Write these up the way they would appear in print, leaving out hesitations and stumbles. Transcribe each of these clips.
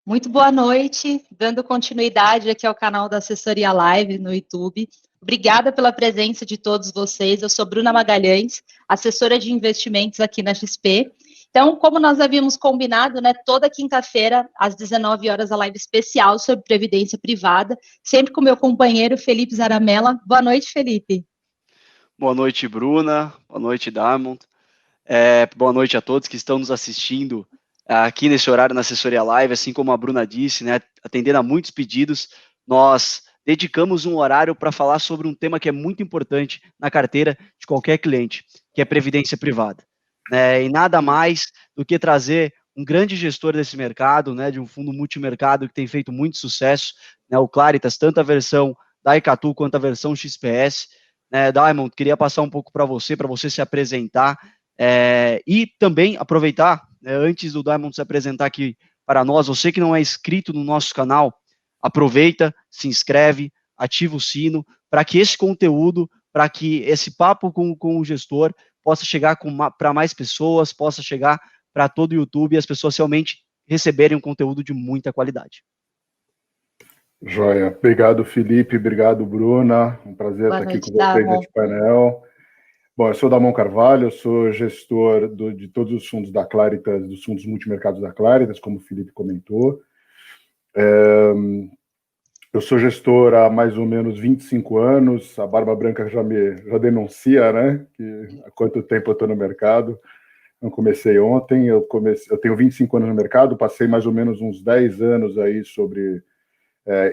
Muito boa noite, dando continuidade aqui ao canal da Assessoria Live no YouTube. Obrigada pela presença de todos vocês. Eu sou Bruna Magalhães, assessora de investimentos aqui na XP. Então, como nós havíamos combinado, né, toda quinta-feira, às 19 horas, a live especial sobre previdência privada, sempre com meu companheiro Felipe Zaramella. Boa noite, Felipe. Boa noite, Bruna. Boa noite, Diamond. Boa noite a todos que estão nos assistindo aqui nesse horário na Assessoria Live. Assim como a Bruna disse, né, atendendo a muitos pedidos, nós dedicamos um horário para falar sobre um tema que é muito importante na carteira de qualquer cliente, que é previdência privada. E nada mais do que trazer um grande gestor desse mercado, né, de um fundo multimercado que tem feito muito sucesso, né, o Claritas, tanto a versão da Icatu quanto a versão XPS. Diamond, queria passar um pouco para você se apresentar e também aproveitar, antes do Diamond se apresentar aqui para nós, você que não é inscrito no nosso canal, aproveita, se inscreve, ativa o sino, para que esse conteúdo, para que esse papo com o gestor possa chegar para mais pessoas, possa chegar para todo o YouTube e as pessoas realmente receberem um conteúdo de muita qualidade. Joia. Obrigado, Felipe. Obrigado, Bruna. Um prazer estar aqui com vocês neste painel. Bom, eu sou Damon Carvalho, eu sou gestor de todos os fundos da Claritas, dos fundos multimercados da Claritas, como o Felipe comentou. Eu sou gestor há mais ou menos 25 anos, a barba branca já denuncia, né, que há quanto tempo eu estou no mercado. Eu comecei ontem, eu tenho 25 anos no mercado, passei mais ou menos uns 10 anos aí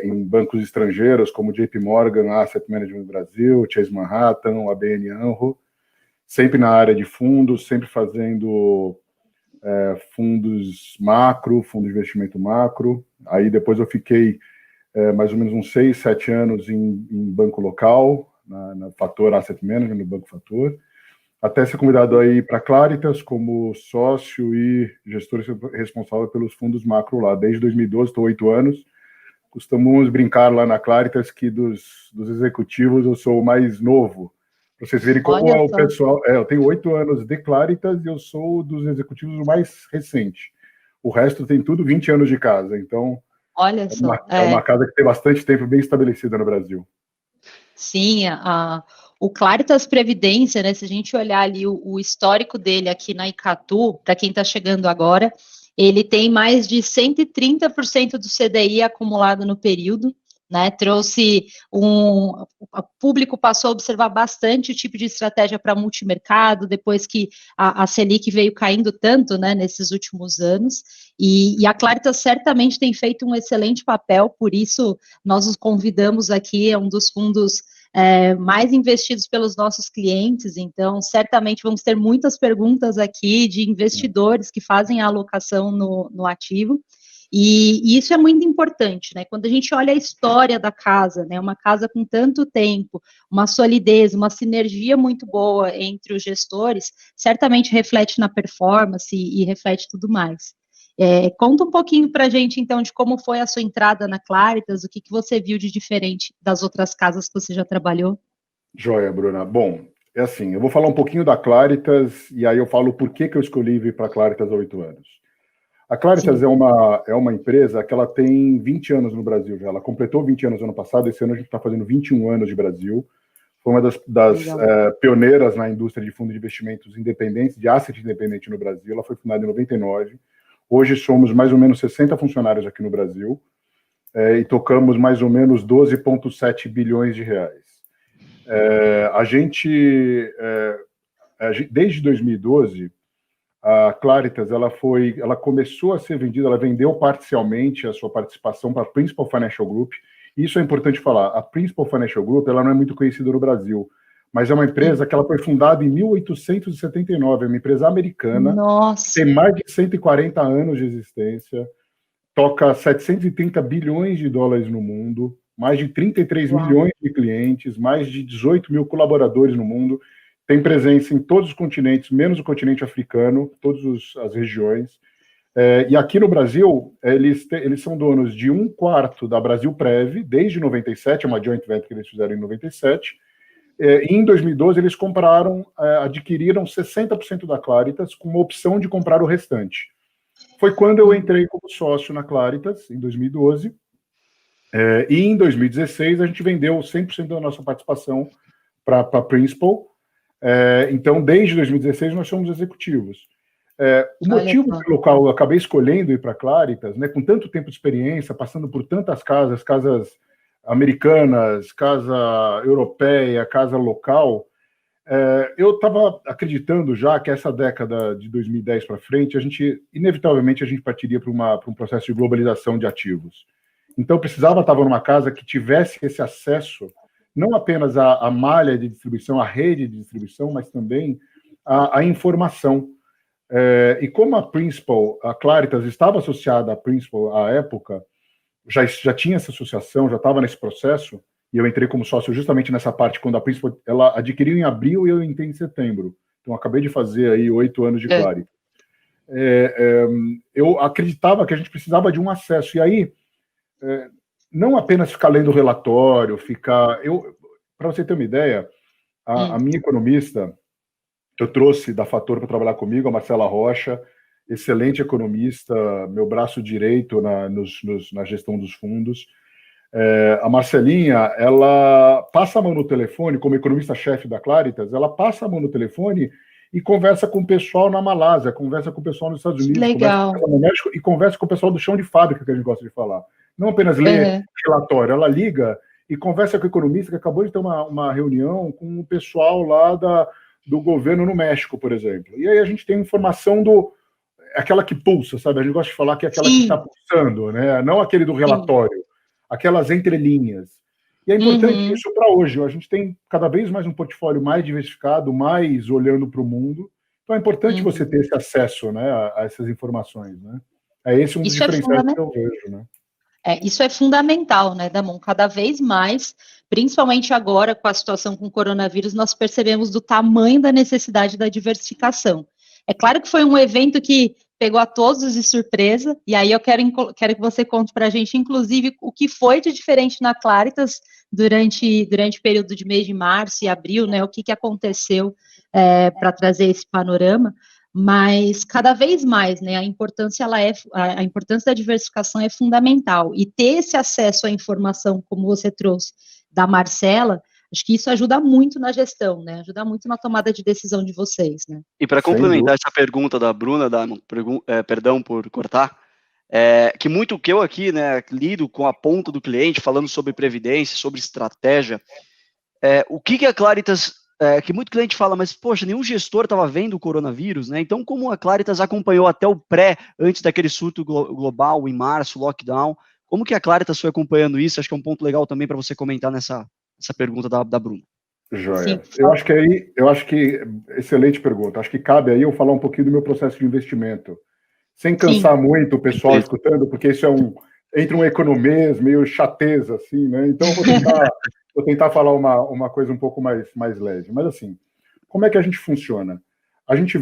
em bancos estrangeiros, como JP Morgan, Asset Management Brasil, Chase Manhattan, ABN AMRO, sempre na área de fundos, sempre fazendo fundos macro, fundo de investimento macro. Aí depois eu fiquei mais ou menos uns 6, 7 anos em banco local, na Fator Asset Management, no Banco Fator, até ser convidado aí para Claritas como sócio e gestor responsável pelos fundos macro lá. Desde 2012, estou 8 anos. Costumamos brincar lá na Claritas que dos executivos eu sou o mais novo. Para vocês verem como é o pessoal... eu tenho 8 anos de Claritas e eu sou dos executivos o mais recente. O resto tem tudo 20 anos de casa. Então, olha só, é uma casa que tem bastante tempo bem estabelecida no Brasil. Sim, o Claritas Previdência, né, se a gente olhar ali o histórico dele aqui na Icatu, para quem está chegando agora, ele tem mais de 130% do CDI acumulado no período, né, o público passou a observar bastante o tipo de estratégia para multimercado, depois que a Selic veio caindo tanto, né, nesses últimos anos, e a Claritas certamente tem feito um excelente papel, por isso nós os convidamos aqui, é um dos fundos mais investidos pelos nossos clientes, então certamente vamos ter muitas perguntas aqui de investidores que fazem a alocação no ativo, e isso é muito importante, né? Quando a gente olha a história da casa, né? Uma casa com tanto tempo, uma solidez, uma sinergia muito boa entre os gestores, certamente reflete na performance e reflete tudo mais. Conta um pouquinho para a gente, então, de como foi a sua entrada na Claritas, o que você viu de diferente das outras casas que você já trabalhou? Joia, Bruna. Bom, é assim, eu vou falar um pouquinho da Claritas e aí eu falo por que eu escolhi vir para a Claritas há 8 anos. A Claritas é uma empresa que ela tem 20 anos no Brasil já. Ela completou 20 anos no ano passado, esse ano a gente está fazendo 21 anos de Brasil. Foi uma das pioneiras na indústria de fundos de investimentos independentes, de asset independente no Brasil. Ela foi fundada em 99. Hoje somos mais ou menos 60 funcionários aqui no Brasil e tocamos mais ou menos 12,7 bilhões de reais. Desde 2012, a Claritas ela começou a ser vendida, ela vendeu parcialmente a sua participação para a Principal Financial Group. Isso é importante falar. A Principal Financial Group ela não é muito conhecida no Brasil, mas é uma empresa que ela foi fundada em 1879, é uma empresa americana. Nossa. Tem mais de 140 anos de existência, toca 730 bilhões de dólares no mundo, mais de 33 milhões de clientes, mais de 18 mil colaboradores no mundo, tem presença em todos os continentes, menos o continente africano, todas as regiões. E aqui no Brasil, eles são donos de 1/4 da Brasil Prev, desde 97, é uma joint venture que eles fizeram em 97, e em 2012 eles adquiriram 60% da Claritas com uma opção de comprar o restante. foi quando eu entrei como sócio na Claritas, em 2012, e em 2016 a gente vendeu 100% da nossa participação para a Principal. Então, desde 2016 nós somos executivos. O motivo pelo qual eu acabei escolhendo ir para a Claritas, né, com tanto tempo de experiência, passando por tantas casas americanas, casa europeia, casa local, eu estava acreditando já que essa década de 2010 para frente, inevitavelmente a gente partiria para um processo de globalização de ativos. Então, precisava estar numa casa que tivesse esse acesso, não apenas à malha de distribuição, à rede de distribuição, mas também à informação. E como a Claritas estava associada à Principal à época, já tinha essa associação, já estava nesse processo, e eu entrei como sócio justamente nessa parte, quando a Principal ela adquiriu em abril e eu entrei em setembro. Então, acabei de fazer aí 8 anos de Claritas. Eu acreditava que a gente precisava de um acesso, e aí, não apenas ficar lendo relatório, para você ter uma ideia, a minha economista, eu trouxe da Fator para trabalhar comigo, a Marcela Rocha, excelente economista, meu braço direito na gestão dos fundos. A Marcelinha, ela passa a mão no telefone, como economista-chefe da Claritas, ela passa a mão no telefone e conversa com o pessoal na Malásia, conversa com o pessoal nos Estados Unidos, Legal. Conversa com o pessoal no México e conversa com o pessoal do chão de fábrica, que a gente gosta de falar. Não apenas lê relatório, ela liga e conversa com o economista que acabou de ter uma reunião com o pessoal lá do governo no México, por exemplo. E aí a gente tem informação aquela que pulsa, sabe? A gente gosta de falar que é aquela que está pulsando, né? Não aquele do relatório, aquelas entrelinhas. E é importante isso para hoje. A gente tem cada vez mais um portfólio mais diversificado, mais olhando para o mundo. Então é importante você ter esse acesso, né, a essas informações, né? Esse um dos diferenciais que eu vejo, né? Isso é fundamental, né, Damon? Cada vez mais, principalmente agora com a situação com o coronavírus, nós percebemos do tamanho da necessidade da diversificação. É claro que foi um evento que pegou a todos de surpresa, e aí eu quero que você conte para a gente, inclusive, o que foi de diferente na Claritas durante o período de mês de março e abril, né? O que aconteceu para trazer esse panorama. Mas cada vez mais, né, a importância da diversificação é fundamental, e ter esse acesso à informação, como você trouxe, da Marcela, acho que isso ajuda muito na gestão, né, ajuda muito na tomada de decisão de vocês, né. E para complementar essa pergunta da Bruna, perdão por cortar, que muito que eu aqui, né, lido com a ponta do cliente, falando sobre previdência, sobre estratégia, o que a Claritas... que muito cliente fala, mas, poxa, nenhum gestor estava vendo o coronavírus, né? Então, como a Claritas acompanhou até o antes daquele surto global, em março, lockdown, como que a Claritas foi acompanhando isso? Acho que é um ponto legal também para você comentar nessa pergunta da Bruna. Joia. Eu acho que excelente pergunta. Acho que cabe aí eu falar um pouquinho do meu processo de investimento, sem cansar muito o pessoal escutando, porque isso entre um economês, meio chateza, assim, né? Então, vou tentar falar uma coisa um pouco mais leve. Mas, assim, como é que a gente funciona? A gente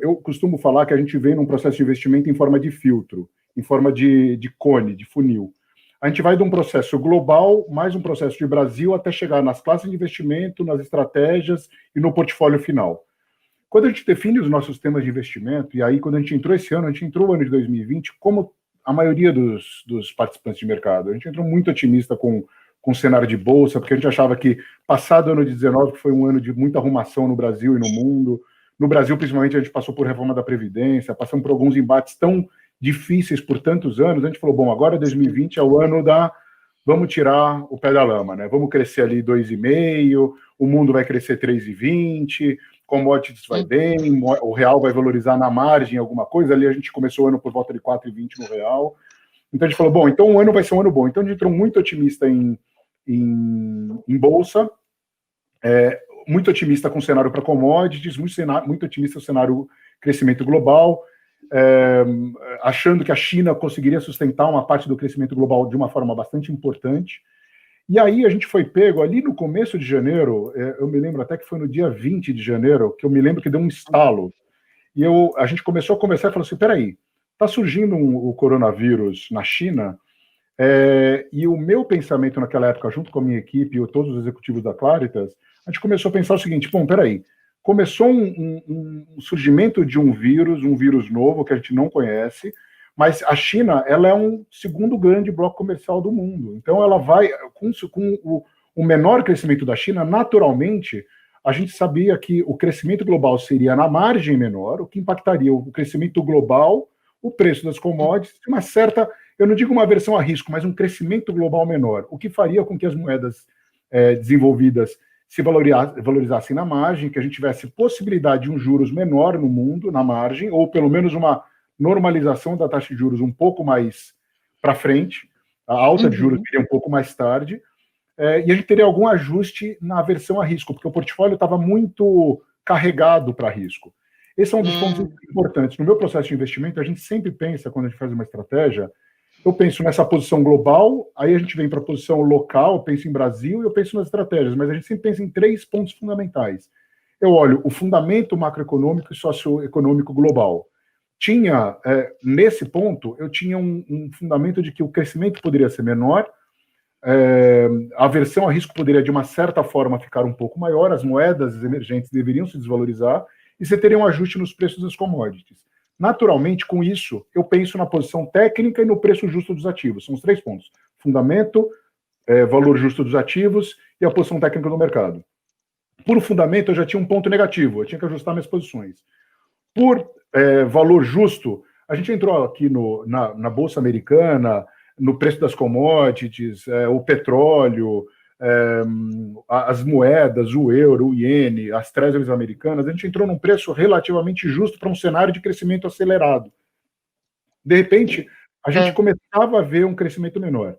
eu costumo falar que a gente vem num processo de investimento em forma de filtro, em forma de cone, de funil. A gente vai de um processo global, mais um processo de Brasil, até chegar nas classes de investimento, nas estratégias e no portfólio final. Quando a gente define os nossos temas de investimento, e aí quando a gente entrou esse ano, a gente entrou no ano de 2020, como a maioria dos participantes de mercado, a gente entrou muito otimista com o cenário de bolsa, porque a gente achava que, passado o ano de 19, que foi um ano de muita arrumação no Brasil e no mundo, no Brasil, principalmente, a gente passou por reforma da Previdência, passamos por alguns embates tão difíceis por tantos anos, a gente falou, bom, agora 2020 é o ano vamos tirar o pé da lama, né? Vamos crescer ali 2,5, o mundo vai crescer 3,20, commodities vai bem, o real vai valorizar na margem alguma coisa, ali a gente começou o ano por volta de 4,20 no real. Então a gente falou, bom, então o ano vai ser um ano bom. Então a gente entrou muito otimista em bolsa, muito otimista com o cenário para commodities, muito otimista com o cenário crescimento global, achando que a China conseguiria sustentar uma parte do crescimento global de uma forma bastante importante. E aí a gente foi pego ali no começo de janeiro, eu me lembro até que foi no dia 20 de janeiro, que eu me lembro que deu um estalo. E a gente começou a conversar e falou assim, peraí, está surgindo o coronavírus na China, e o meu pensamento naquela época, junto com a minha equipe e todos os executivos da Claritas, a gente começou a pensar o seguinte, bom, peraí, começou um surgimento de um vírus novo que a gente não conhece, Mas a China, ela é um segundo grande bloco comercial do mundo. Então, ela vai, com o menor crescimento da China, naturalmente, a gente sabia que o crescimento global seria na margem menor, o que impactaria o crescimento global, o preço das commodities, uma certa, eu não digo uma aversão a risco, mas um crescimento global menor, o que faria com que as moedas desenvolvidas se valorizassem na margem, que a gente tivesse possibilidade de um juros menor no mundo, na margem, ou pelo menos uma normalização da taxa de juros um pouco mais para frente, a alta de juros viria um pouco mais tarde, e a gente teria algum ajuste na aversão a risco, porque o portfólio estava muito carregado para risco. Esse é um dos pontos importantes. No meu processo de investimento, a gente sempre pensa, quando a gente faz uma estratégia, eu penso nessa posição global, aí a gente vem para a posição local, eu penso em Brasil e eu penso nas estratégias, mas a gente sempre pensa em 3 pontos fundamentais. Eu olho o fundamento macroeconômico e socioeconômico global. Nesse ponto, eu tinha um fundamento de que o crescimento poderia ser menor, a aversão a risco poderia, de uma certa forma, ficar um pouco maior, as moedas emergentes deveriam se desvalorizar, e você teria um ajuste nos preços das commodities. Naturalmente, com isso, eu penso na posição técnica e no preço justo dos ativos. São os 3 pontos. Fundamento, valor justo dos ativos e a posição técnica do mercado. Por fundamento, eu já tinha um ponto negativo, eu tinha que ajustar minhas posições. Por valor justo, a gente entrou aqui na Bolsa Americana, no preço das commodities, o petróleo, as moedas, o euro, o iene, as treasuries americanas, a gente entrou num preço relativamente justo para um cenário de crescimento acelerado. De repente, a gente começava a ver um crescimento menor.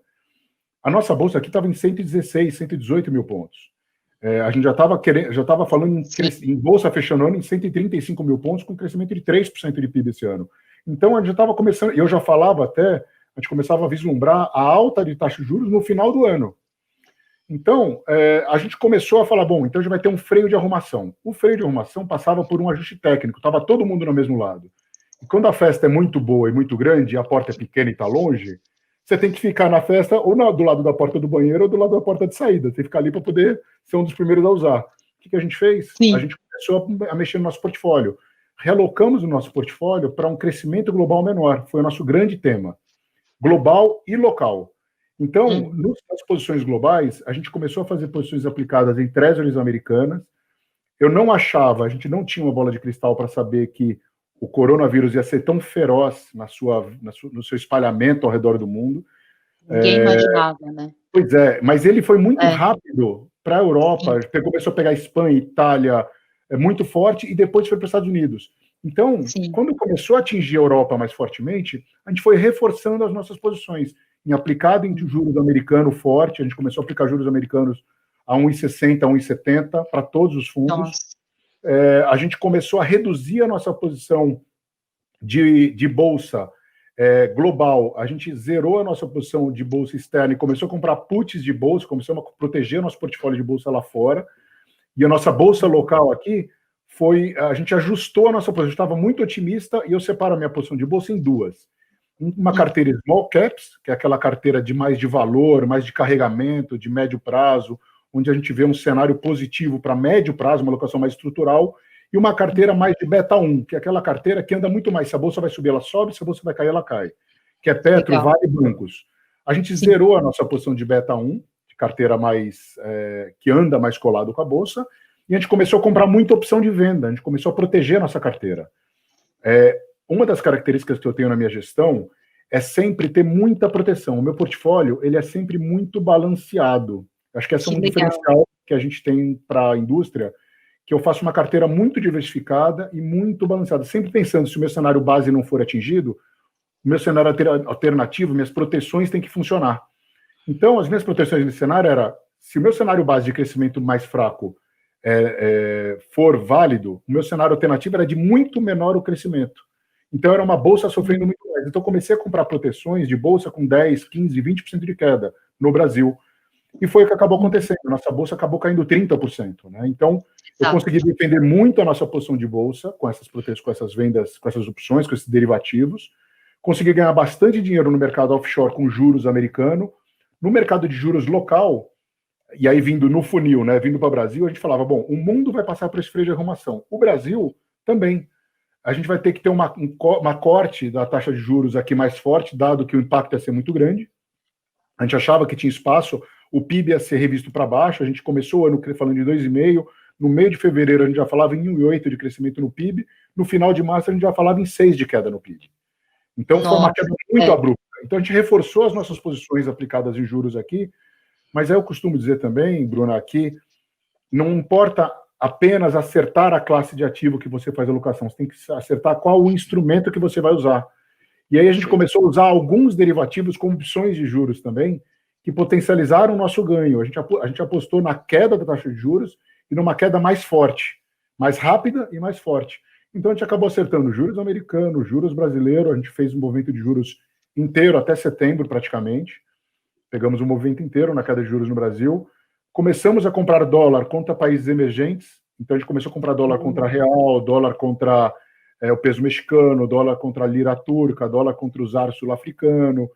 A nossa bolsa aqui estava em 116, 118 mil pontos. A gente já estava falando em bolsa fechando ano em 135 mil pontos, com um crescimento de 3% de PIB esse ano. Então, a gente estava começando, eu já falava até, a gente começava a vislumbrar a alta de taxa de juros no final do ano. Então, a gente começou a falar, bom, então a gente vai ter um freio de arrumação. O freio de arrumação passava por um ajuste técnico, estava todo mundo no mesmo lado. E quando a festa é muito boa e muito grande, e a porta é pequena e está longe, você tem que ficar na festa ou do lado da porta do banheiro ou do lado da porta de saída. Você tem que ficar ali para poder ser um dos primeiros a usar. O que a gente fez? Sim. A gente começou a mexer no nosso portfólio. Realocamos o nosso portfólio para um crescimento global menor. Foi o nosso grande tema. Global e local. Então, nas posições globais, a gente começou a fazer posições aplicadas em treasuries americanas. Eu não achava, a gente não tinha uma bola de cristal para saber que o coronavírus ia ser tão feroz no seu espalhamento ao redor do mundo. Ninguém imaginava, né? Pois é, mas ele foi muito rápido para a Europa, começou a pegar Espanha, Itália, muito forte, e depois foi para os Estados Unidos. Então, quando começou a atingir a Europa mais fortemente, a gente foi reforçando as nossas posições. Em aplicado em juros americano forte, a gente começou a aplicar juros americanos a 1,60, 1,70 para todos os fundos. A gente começou a reduzir a nossa posição de bolsa global. A gente zerou a nossa posição de bolsa externa e começou a comprar puts de bolsa, começamos a proteger o nosso portfólio de bolsa lá fora. E a nossa bolsa local aqui a gente ajustou a nossa posição. Eu estava muito otimista e eu separo a minha posição de bolsa em 2. Uma carteira small caps, que é aquela carteira de mais de valor, mais de carregamento, de médio prazo, onde a gente vê um cenário positivo para médio prazo, uma alocação mais estrutural, e uma carteira mais de beta 1, que é aquela carteira que anda muito mais. Se a bolsa vai subir, ela sobe, se a bolsa vai cair, ela cai. Que é Petro, Vale e bancos. A gente zerou a nossa posição de beta 1, de carteira mais que anda mais colado com a bolsa, e a gente começou a comprar muita opção de venda, a gente começou a proteger a nossa carteira. Uma das características que eu tenho na minha gestão é sempre ter muita proteção. O meu portfólio, ele é sempre muito balanceado. Acho que esse é um diferencial que a gente tem para a indústria, que eu faço uma carteira muito diversificada e muito balanceada. Sempre pensando, se o meu cenário base não for atingido, o meu cenário alternativo, minhas proteções têm que funcionar. Então, as minhas proteções nesse cenário era, se o meu cenário base de crescimento mais fraco for válido, o meu cenário alternativo era de muito menor o crescimento. Então, era uma bolsa sofrendo muito mais. Então, comecei a comprar proteções de bolsa com 10%, 15%, 20% de queda no Brasil. E foi o que acabou acontecendo. Nossa bolsa acabou caindo 30%. Né? Então, eu consegui defender muito a nossa posição de bolsa com essas proteções, com essas vendas, com essas opções, com esses derivativos. Consegui ganhar bastante dinheiro no mercado offshore com juros americano. No mercado de juros local, e aí vindo no funil, né, vindo para o Brasil, a gente falava, bom, o mundo vai passar por esse freio de arrumação. O Brasil também. a gente vai ter que ter uma corte da taxa de juros aqui mais forte, dado que o impacto ia ser muito grande. A gente achava que tinha espaço, o PIB ia ser revisto para baixo, a gente começou o ano falando de 2,5%, no meio de fevereiro a gente já falava em 1,8% de crescimento no PIB, no final de março a gente já falava em 6% de queda no PIB. Então foi uma queda muito abrupta. Então a gente reforçou as nossas posições aplicadas em juros aqui, mas eu costumo dizer também, Bruna, aqui, não importa apenas acertar a classe de ativo que você faz a alocação, você tem que acertar qual o instrumento que você vai usar. E aí a gente começou a usar alguns derivativos como opções de juros também, que potencializaram o nosso ganho. A gente apostou na queda da taxa de juros e numa queda mais forte, mais rápida e mais forte. Então a gente acabou acertando juros americanos, juros brasileiros, a gente fez um movimento de juros inteiro até setembro praticamente, pegamos um movimento inteiro na queda de juros no Brasil, começamos a comprar dólar contra países emergentes, então a gente começou a comprar dólar contra real, dólar contra o peso mexicano, dólar contra a lira turca, dólar contra o ZAR sul-africano,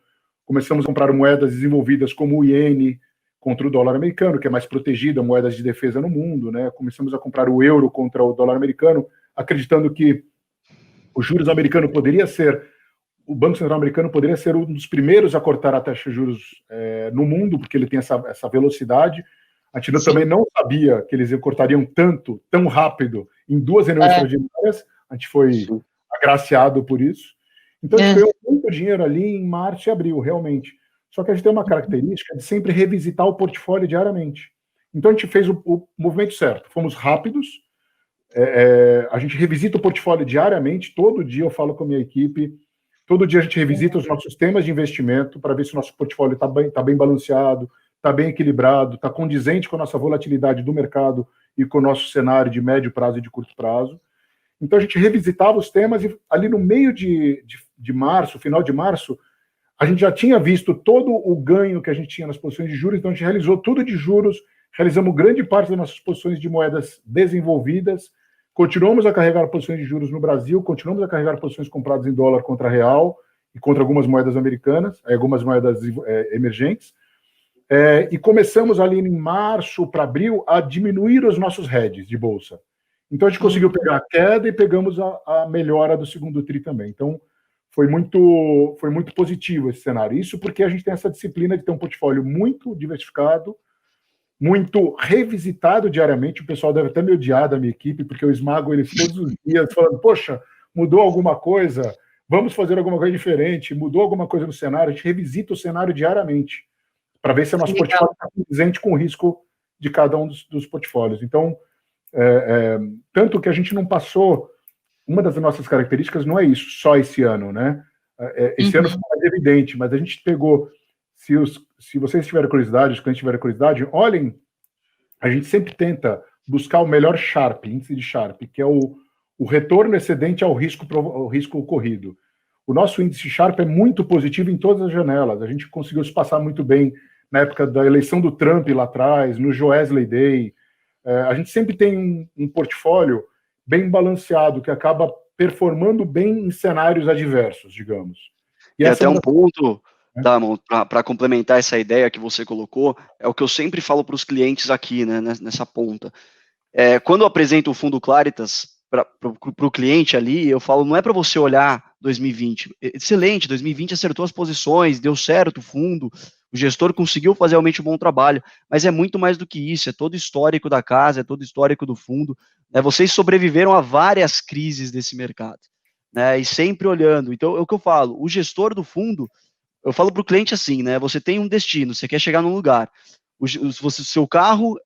começamos a comprar moedas desenvolvidas como o iene contra o dólar americano, que é mais protegida, moedas de defesa no mundo, né? Começamos a comprar o euro contra o dólar americano, acreditando que os juros americanos poderia ser, o Banco Central americano poderia ser um dos primeiros a cortar a taxa de juros no mundo, porque ele tem essa velocidade. A gente também não sabia que eles cortariam tão rápido em 2 reuniões extraordinárias. A gente foi agraciado por isso. Então, a gente ganhou muito dinheiro ali em março e abril, realmente. Só que a gente tem uma característica de sempre revisitar o portfólio diariamente. Então, a gente fez o movimento certo. Fomos rápidos. A gente revisita o portfólio diariamente. Todo dia eu falo com a minha equipe. Todo dia a gente revisita os nossos temas de investimento para ver se o nosso portfólio está bem balanceado, está bem equilibrado, está condizente com a nossa volatilidade do mercado e com o nosso cenário de médio prazo e de curto prazo. Então a gente revisitava os temas e ali no meio de março, final de março, a gente já tinha visto todo o ganho que a gente tinha nas posições de juros, então a gente realizou tudo de juros, realizamos grande parte das nossas posições de moedas desenvolvidas, continuamos a carregar posições de juros no Brasil, continuamos a carregar posições compradas em dólar contra real e contra algumas moedas americanas, algumas moedas emergentes, e começamos ali em março para abril a diminuir os nossos hedges de bolsa. Então a gente conseguiu pegar a queda e pegamos a melhora do segundo tri também. Então foi muito positivo esse cenário. Isso porque a gente tem essa disciplina de ter um portfólio muito diversificado, muito revisitado diariamente. O pessoal deve até me odiar da minha equipe, porque eu esmago eles todos os dias, falando, poxa, mudou alguma coisa, vamos fazer alguma coisa diferente, mudou alguma coisa no cenário. A gente revisita o cenário diariamente, para ver se o nosso portfólio está condizente com o risco de cada um dos portfólios. Então, tanto que a gente não passou, uma das nossas características não é isso, só esse ano, né? Esse ano ficou mais evidente, mas a gente pegou, se vocês tiverem curiosidade, os clientes tiverem curiosidade, olhem, a gente sempre tenta buscar o melhor Sharpe, índice de Sharpe, que é o retorno excedente ao risco ocorrido. O nosso índice Sharpe é muito positivo em todas as janelas, a gente conseguiu se passar muito bem na época da eleição do Trump lá atrás, no Joesley Day. A gente sempre tem um portfólio bem balanceado, que acaba performando bem em cenários adversos, digamos. E até um ponto, para complementar essa ideia que você colocou, é o que eu sempre falo para os clientes aqui, né, nessa ponta. Quando eu apresento o fundo Claritas para o cliente ali, eu falo, não é para você olhar 2020. Excelente, 2020 acertou as posições, deu certo o fundo, o gestor conseguiu fazer realmente um bom trabalho, mas é muito mais do que isso, é todo o histórico da casa, é todo o histórico do fundo, né? Vocês sobreviveram a várias crises desse mercado, né? E sempre olhando. Então, é o que eu falo, o gestor do fundo, eu falo para o cliente assim, né? Você tem um destino, você quer chegar num lugar, o seu carro,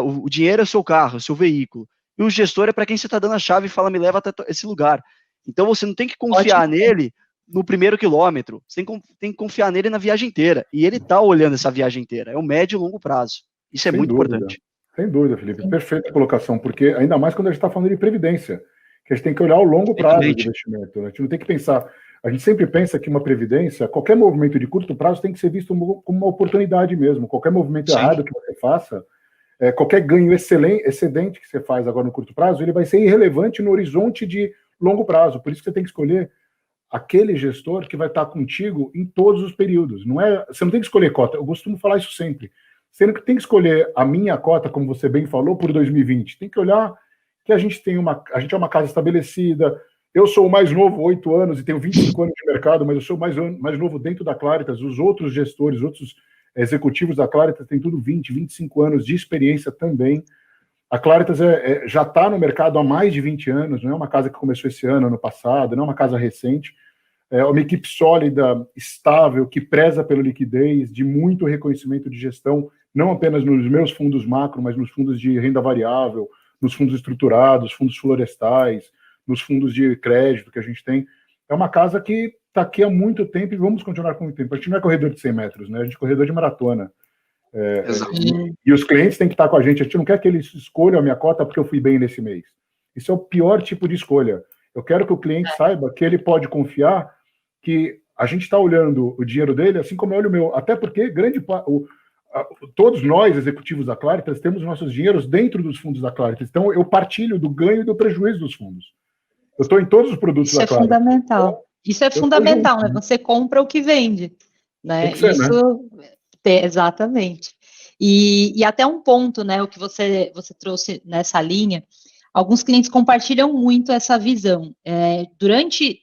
o dinheiro é o seu carro, é o seu veículo, e o gestor é para quem você está dando a chave e fala, me leva até esse lugar. Então, você não tem que confiar nele no primeiro quilômetro, você tem que confiar nele na viagem inteira, e ele está olhando essa viagem inteira, é o médio e longo prazo, isso é muito importante. Sem dúvida, Felipe, perfeita colocação, porque ainda mais quando a gente está falando de previdência, que a gente tem que olhar o longo prazo de investimento, né? A gente não tem que pensar, a gente sempre pensa que uma previdência, qualquer movimento de curto prazo tem que ser visto como uma oportunidade mesmo, qualquer movimento errado que você faça, qualquer ganho excedente que você faz agora no curto prazo, ele vai ser irrelevante no horizonte de longo prazo, por isso que você tem que escolher aquele gestor que vai estar contigo em todos os períodos. Você não tem que escolher cota, eu costumo falar isso sempre. Você não tem que escolher a minha cota, como você bem falou, por 2020. Tem que olhar que a gente é uma casa estabelecida, eu sou o mais novo, 8 anos, e tenho 25 anos de mercado, mas eu sou mais novo dentro da Claritas. Os outros gestores, outros executivos da Claritas têm tudo 20, 25 anos de experiência também. A Claritas já está no mercado há mais de 20 anos, não é uma casa que começou esse ano passado, não é uma casa recente. É uma equipe sólida, estável, que preza pela liquidez, de muito reconhecimento de gestão, não apenas nos meus fundos macro, mas nos fundos de renda variável, nos fundos estruturados, fundos florestais, nos fundos de crédito que a gente tem. É uma casa que está aqui há muito tempo e vamos continuar com muito tempo. A gente não é corredor de 100 metros, né? A gente é corredor de maratona. E os clientes têm que estar com a gente não quer que eles escolham a minha cota porque eu fui bem nesse mês. Isso é o pior tipo de escolha. Eu quero que o cliente saiba que ele pode confiar que a gente está olhando o dinheiro dele assim como eu olho o meu. Até porque todos nós, executivos da Claritas, temos nossos dinheiros dentro dos fundos da Claritas. Então, eu partilho do ganho e do prejuízo dos fundos. Eu estou em todos os produtos da Claritas. Fundamental. Isso é fundamental, né? Você compra o que vende. Né? Tem que ser, isso, né? Exatamente. E até um ponto, né? O que você trouxe nessa linha, alguns clientes compartilham muito essa visão.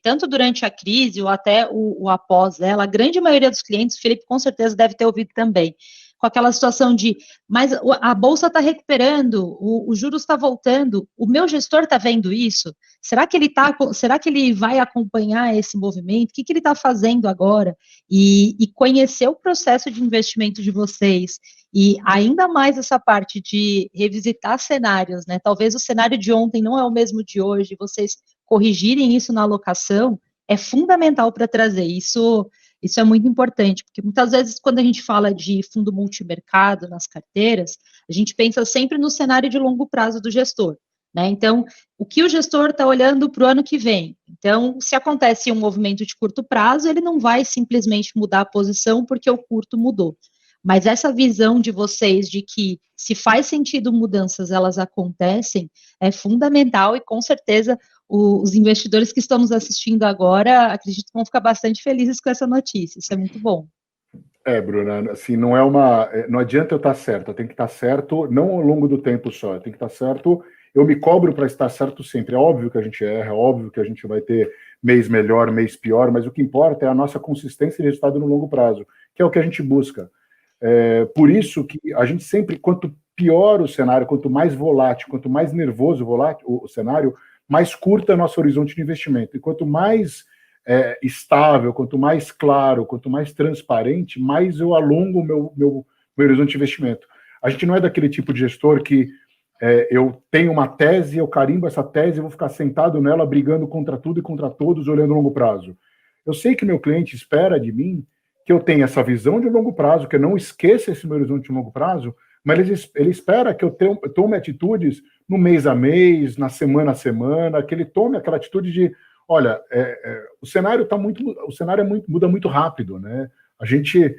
Tanto durante a crise ou até o após ela, a grande maioria dos clientes, o Felipe com certeza deve ter ouvido também, com aquela situação de, mas a bolsa está recuperando, o juros está voltando, o meu gestor está vendo isso? Será que ele vai acompanhar esse movimento? O que ele está fazendo agora? E conhecer o processo de investimento de vocês, e ainda mais essa parte de revisitar cenários, né? Talvez o cenário de ontem não é o mesmo de hoje, vocês corrigirem isso na alocação, é fundamental para trazer isso. Isso é muito importante, porque muitas vezes quando a gente fala de fundo multimercado nas carteiras, a gente pensa sempre no cenário de longo prazo do gestor, né? Então, o que o gestor está olhando para o ano que vem? Então, se acontece um movimento de curto prazo, ele não vai simplesmente mudar a posição porque o curto mudou. Mas essa visão de vocês de que se faz sentido mudanças, elas acontecem, é fundamental e com certeza os investidores que estão nos assistindo agora, acredito que vão ficar bastante felizes com essa notícia. Isso é muito bom. Bruna, assim, não adianta eu estar certo, eu tenho que estar certo não ao longo do tempo só, eu tenho que estar certo, eu me cobro para estar certo sempre. É óbvio que a gente erra, é óbvio que a gente vai ter mês melhor, mês pior, mas o que importa é a nossa consistência de resultado no longo prazo, que é o que a gente busca. Por isso que a gente sempre, quanto pior o cenário, quanto mais volátil, quanto mais nervoso o cenário, mais curto é nosso horizonte de investimento. E quanto mais estável, quanto mais claro, quanto mais transparente, mais eu alongo o meu horizonte de investimento. A gente não é daquele tipo de gestor que eu tenho uma tese, eu carimbo essa tese e vou ficar sentado nela brigando contra tudo e contra todos, olhando a longo prazo. Eu sei que meu cliente espera de mim que eu tenha essa visão de longo prazo, que eu não esqueça esse meu horizonte de longo prazo, mas ele espera que eu tome atitudes no mês a mês, na semana a semana, que ele tome aquela atitude de, olha, o cenário muda muito rápido, né? A gente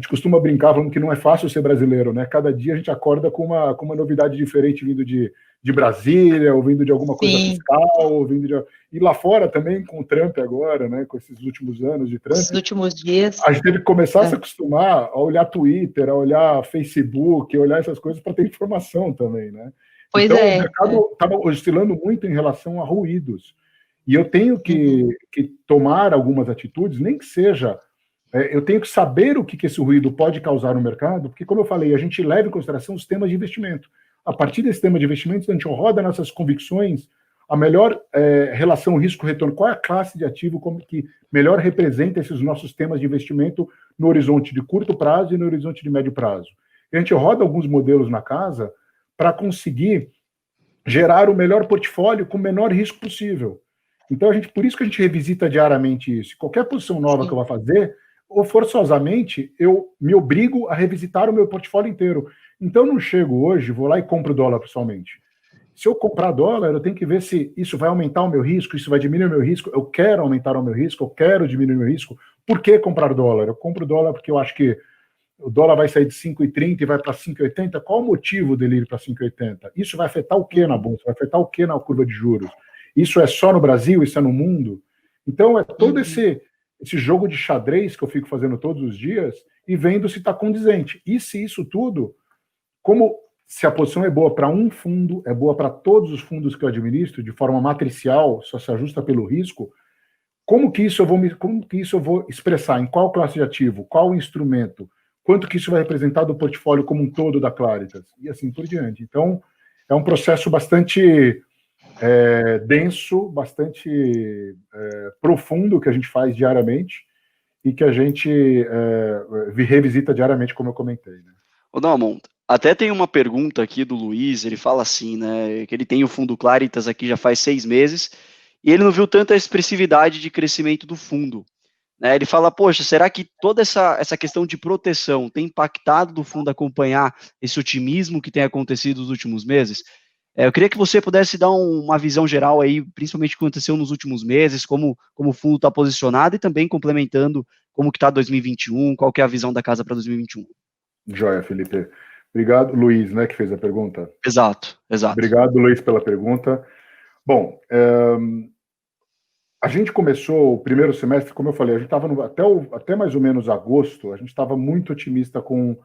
costuma brincar falando que não é fácil ser brasileiro, né? Cada dia a gente acorda com uma novidade diferente vindo de Brasília, ou vindo de alguma coisa fiscal, ou vindo de... E lá fora também, com o Trump agora, né? Com esses últimos anos de Trump. Esses últimos dias. A gente teve que começar a se acostumar a olhar Twitter, a olhar Facebook, a olhar essas coisas para ter informação também, né? Pois então, o mercado estava oscilando muito em relação a ruídos. E eu tenho que tomar algumas atitudes, nem que seja... eu tenho que saber o que esse ruído pode causar no mercado, porque, como eu falei, a gente leva em consideração os temas de investimento. A partir desse tema de investimentos, a gente roda nossas convicções, a melhor relação risco-retorno, qual é a classe de ativo que melhor representa esses nossos temas de investimento no horizonte de curto prazo e no horizonte de médio prazo. E a gente roda alguns modelos na casa para conseguir gerar o melhor portfólio com o menor risco possível. Então, por isso que a gente revisita diariamente isso. Qualquer posição nova que eu vá fazer, ou forçosamente, eu me obrigo a revisitar o meu portfólio inteiro. Então, eu não chego hoje, vou lá e compro dólar pessoalmente. Se eu comprar dólar, eu tenho que ver se isso vai aumentar o meu risco, isso vai diminuir o meu risco, eu quero aumentar o meu risco, eu quero diminuir o meu risco. Por que comprar dólar? Eu compro dólar porque eu acho que o dólar vai sair de 5,30 e vai para 5,80. Qual o motivo dele ir para 5,80? Isso vai afetar o que na bolsa? Vai afetar o que na curva de juros? Isso é só no Brasil? Isso é no mundo? Então, é todo esse jogo de xadrez que eu fico fazendo todos os dias e vendo se está condizente. E se isso tudo, como se a posição é boa para um fundo, é boa para todos os fundos que eu administro, de forma matricial, só se ajusta pelo risco, como que isso eu vou expressar? Em qual classe de ativo? Qual instrumento? Quanto que isso vai representar do portfólio como um todo da Claritas? E assim por diante. Então, é um processo bastante denso, bastante profundo que a gente faz diariamente e que a gente revisita diariamente, como eu comentei. Né? Ô, Dalmont, até tem uma pergunta aqui do Luiz, ele fala assim, né, que ele tem o fundo Claritas aqui já faz 6 meses, e ele não viu tanta expressividade de crescimento do fundo. Né? Ele fala, poxa, será que toda essa questão de proteção tem impactado do fundo acompanhar esse otimismo que tem acontecido nos últimos meses? Eu queria que você pudesse dar uma visão geral aí, principalmente o que aconteceu nos últimos meses, como o fundo está posicionado e também complementando como que está 2021, qual que é a visão da casa para 2021. Joia, Felipe. Obrigado, Luiz, né, que fez a pergunta. Exato. Obrigado, Luiz, pela pergunta. Bom, a gente começou o primeiro semestre, como eu falei, a gente estava até mais ou menos agosto, a gente estava muito otimista com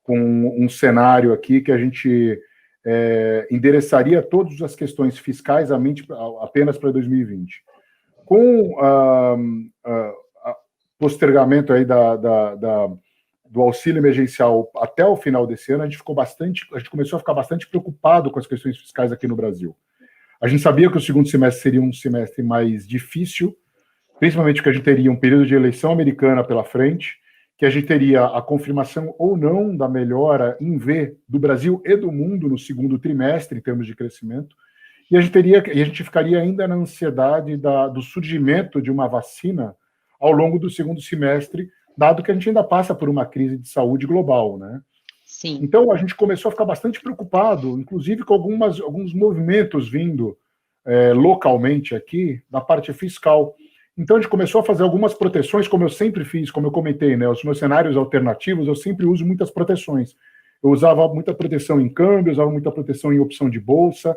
um cenário aqui que a gente endereçaria todas as questões fiscais apenas para 2020. Com postergamento aí do auxílio emergencial até o final desse ano, a gente começou a ficar bastante preocupado com as questões fiscais aqui no Brasil. A gente sabia que o segundo semestre seria um semestre mais difícil, principalmente porque a gente teria um período de eleição americana pela frente, que a gente teria a confirmação ou não da melhora em V do Brasil e do mundo no segundo trimestre, em termos de crescimento, e a gente ficaria ainda na ansiedade do surgimento de uma vacina ao longo do segundo semestre, dado que a gente ainda passa por uma crise de saúde global, né? Sim. Então, a gente começou a ficar bastante preocupado, inclusive com alguns movimentos vindo localmente aqui, da parte fiscal. Então, a gente começou a fazer algumas proteções, como eu sempre fiz, como eu comentei, né? Os meus cenários alternativos, eu sempre uso muitas proteções. Eu usava muita proteção em câmbio, usava muita proteção em opção de bolsa,